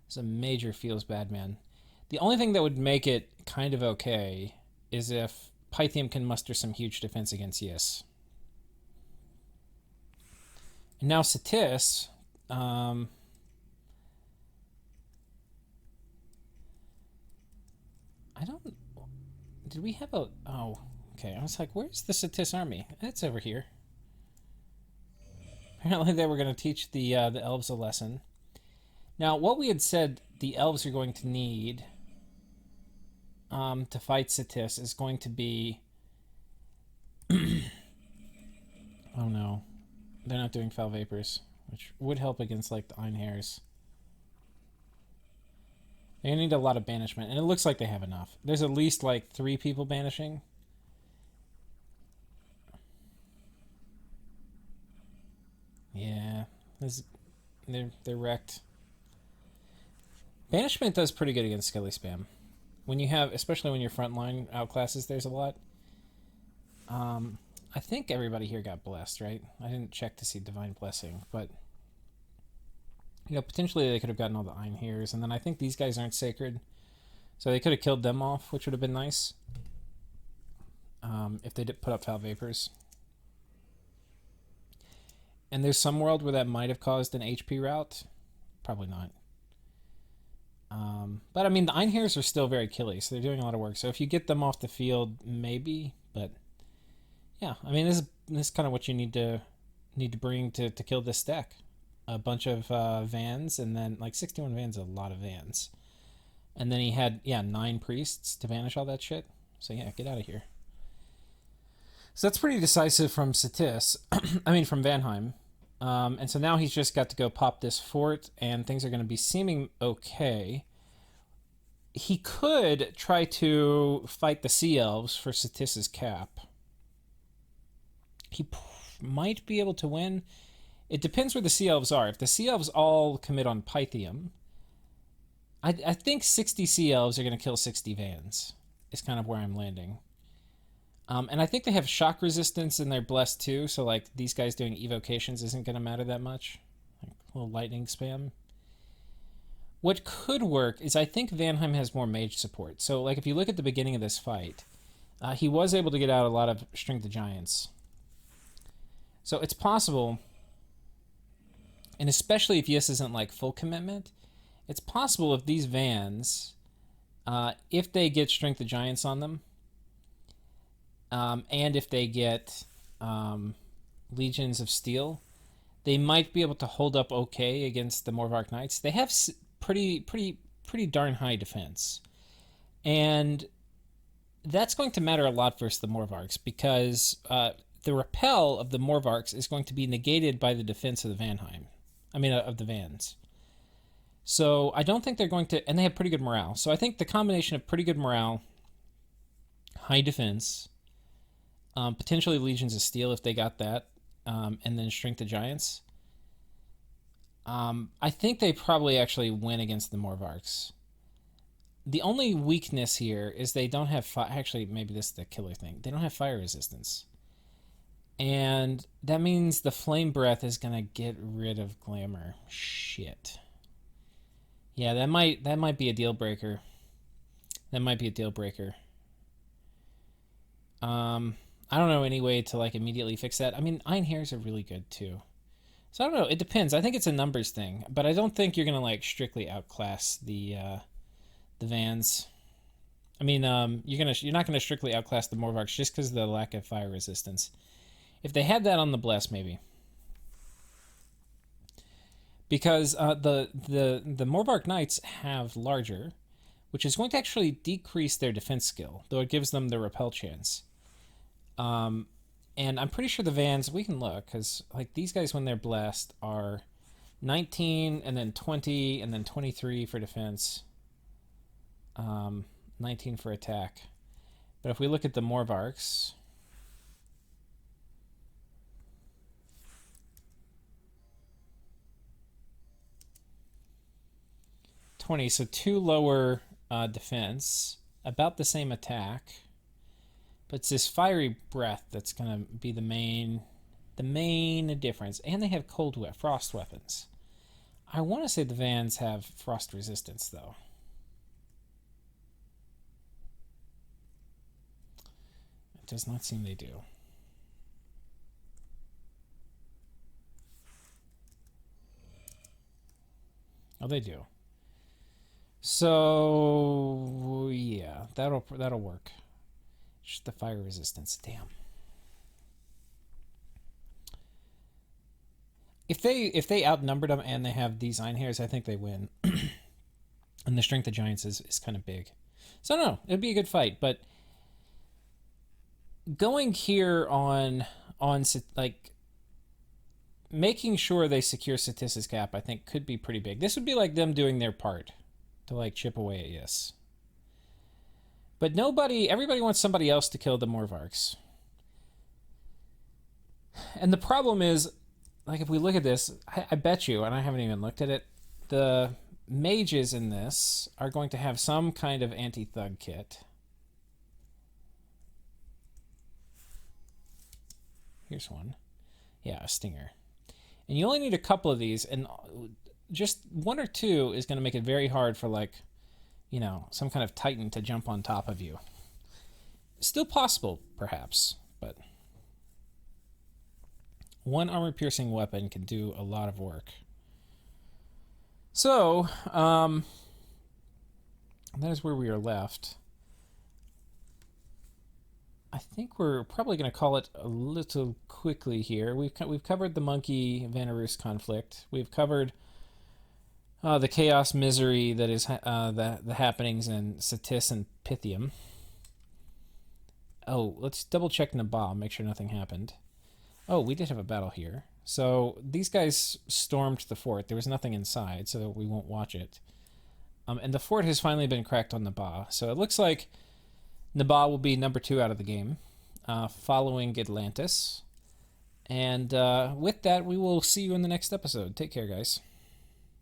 It's a major feels bad, man. The only thing that would make it kind of okay is if Pythium can muster some huge defense against Yes. And now Satis, I don't... Did we have a... Oh, okay. I was like, where's the Satis army? It's over here. Apparently they were going to teach the Elves a lesson. Now, what we had said the Elves are going to need to fight Satis is going to be... Oh no. They're not doing Foul Vapors, which would help against like the Einhairs. They need a lot of banishment, and it looks like they have enough. There's at least like 3 people banishing. Yeah, they're wrecked. Banishment does pretty good against Skelly Spam. When you have, especially when your frontline outclasses, there's a lot. I think everybody here got blessed, right? I didn't check to see Divine Blessing, but... You know, potentially they could have gotten all the Einhairs, and then I think these guys aren't sacred, so they could have killed them off, which would have been nice. if they did put up foul vapors. And there's some world where that might have caused an HP rout. Probably not. But I mean, the Einhairs are still very killy, so they're doing a lot of work. So if you get them off the field, maybe. But yeah, I mean, this is kind of what you need to bring to kill this deck. A bunch of Vans, and then like 61 Vans is a lot of Vans. And then he had 9 priests to banish all that shit. So yeah, get out of here. So that's pretty decisive from Satis. I mean, from Vanheim. And so now he's just got to go pop this fort, and things are going to be seeming okay. He could try to fight the Sea Elves for Satis's cap. He might be able to win. It depends where the Sea Elves are. If the Sea Elves all commit on Pythium, I think 60 Sea Elves are going to kill 60 Vans. Is kind of where I'm landing. And I think they have shock resistance and they're blessed too, so like these guys doing evocations isn't going to matter that much. Like a little lightning spam. What could work is I think Vanheim has more mage support. So like if you look at the beginning of this fight, he was able to get out a lot of Strength of Giants. So it's possible, and especially if Yes isn't like full commitment, it's possible if these Vans, if they get Strength of Giants on them, and if they get Legions of Steel, they might be able to hold up okay against the Morvark Knights. They have pretty darn high defense, and that's going to matter a lot versus the Morvarks, because the repel of the Morvarks is going to be negated by the defense of the Vanheim. I mean, of the Vans. So I don't think they're going to, and they have pretty good morale. So I think the combination of pretty good morale, high defense, potentially Legions of Steel if they got that, and then Strength of Giants. I think they probably actually win against the Morvarks. The only weakness here is they don't have actually, maybe this is the killer thing. They don't have fire resistance. And that means the Flame Breath is going to get rid of Glamour. Shit. Yeah, that might be a deal breaker. That might be a deal breaker. I don't know any way to like immediately fix that. I mean, Einhairs are really good too. So I don't know. It depends. I think it's a numbers thing, but I don't think you're gonna like strictly outclass the Vans. I mean, you're not gonna strictly outclass the Morvarks just because of the lack of fire resistance. If they had that on the Bless, maybe. Because the Morvark Knights have larger, which is going to actually decrease their defense skill, though it gives them the repel chance. And I'm pretty sure the Vans, we can look, because like these guys when they're blessed are 19 and then 20 and then 23 for defense, 19 for attack. But if we look at the Morvarks, so 2 lower defense, about the same attack. But it's this fiery breath that's going to be the main difference. And they have frost weapons. I want to say the Vans have frost resistance, though. It does not seem they do. Oh, they do. So yeah, that'll work. Just the fire resistance. Damn. If they outnumbered them and they have these Einhairs, I think they win. And the Strength of Giants is kind of big. So no, it'd be a good fight. But going here on like making sure they secure Satis's cap, I think could be pretty big. This would be like them doing their part to like chip away at Yes. But everybody wants somebody else to kill the Morvarks. And the problem is, like if we look at this, I bet you, and I haven't even looked at it, the mages in this are going to have some kind of anti-thug kit. Here's one. Yeah, a stinger. And you only need a couple of these, and just 1 or 2 is going to make it very hard for like, some kind of titan to jump on top of you. Still possible, perhaps, but one armor-piercing weapon can do a lot of work. So, that is where we are left. I think we're probably going to call it a little quickly here. We've covered the Monkey Vanarus conflict. We've covered the chaos misery that is the happenings in Satis and Pythium. Oh, let's double check Nabal, make sure nothing happened. Oh, we did have a battle here. So these guys stormed the fort. There was nothing inside, so we won't watch it. And the fort has finally been cracked on Nabal. So it looks like Nabal will be number 2 out of the game, following Atlantis. And with that, we will see you in the next episode. Take care, guys.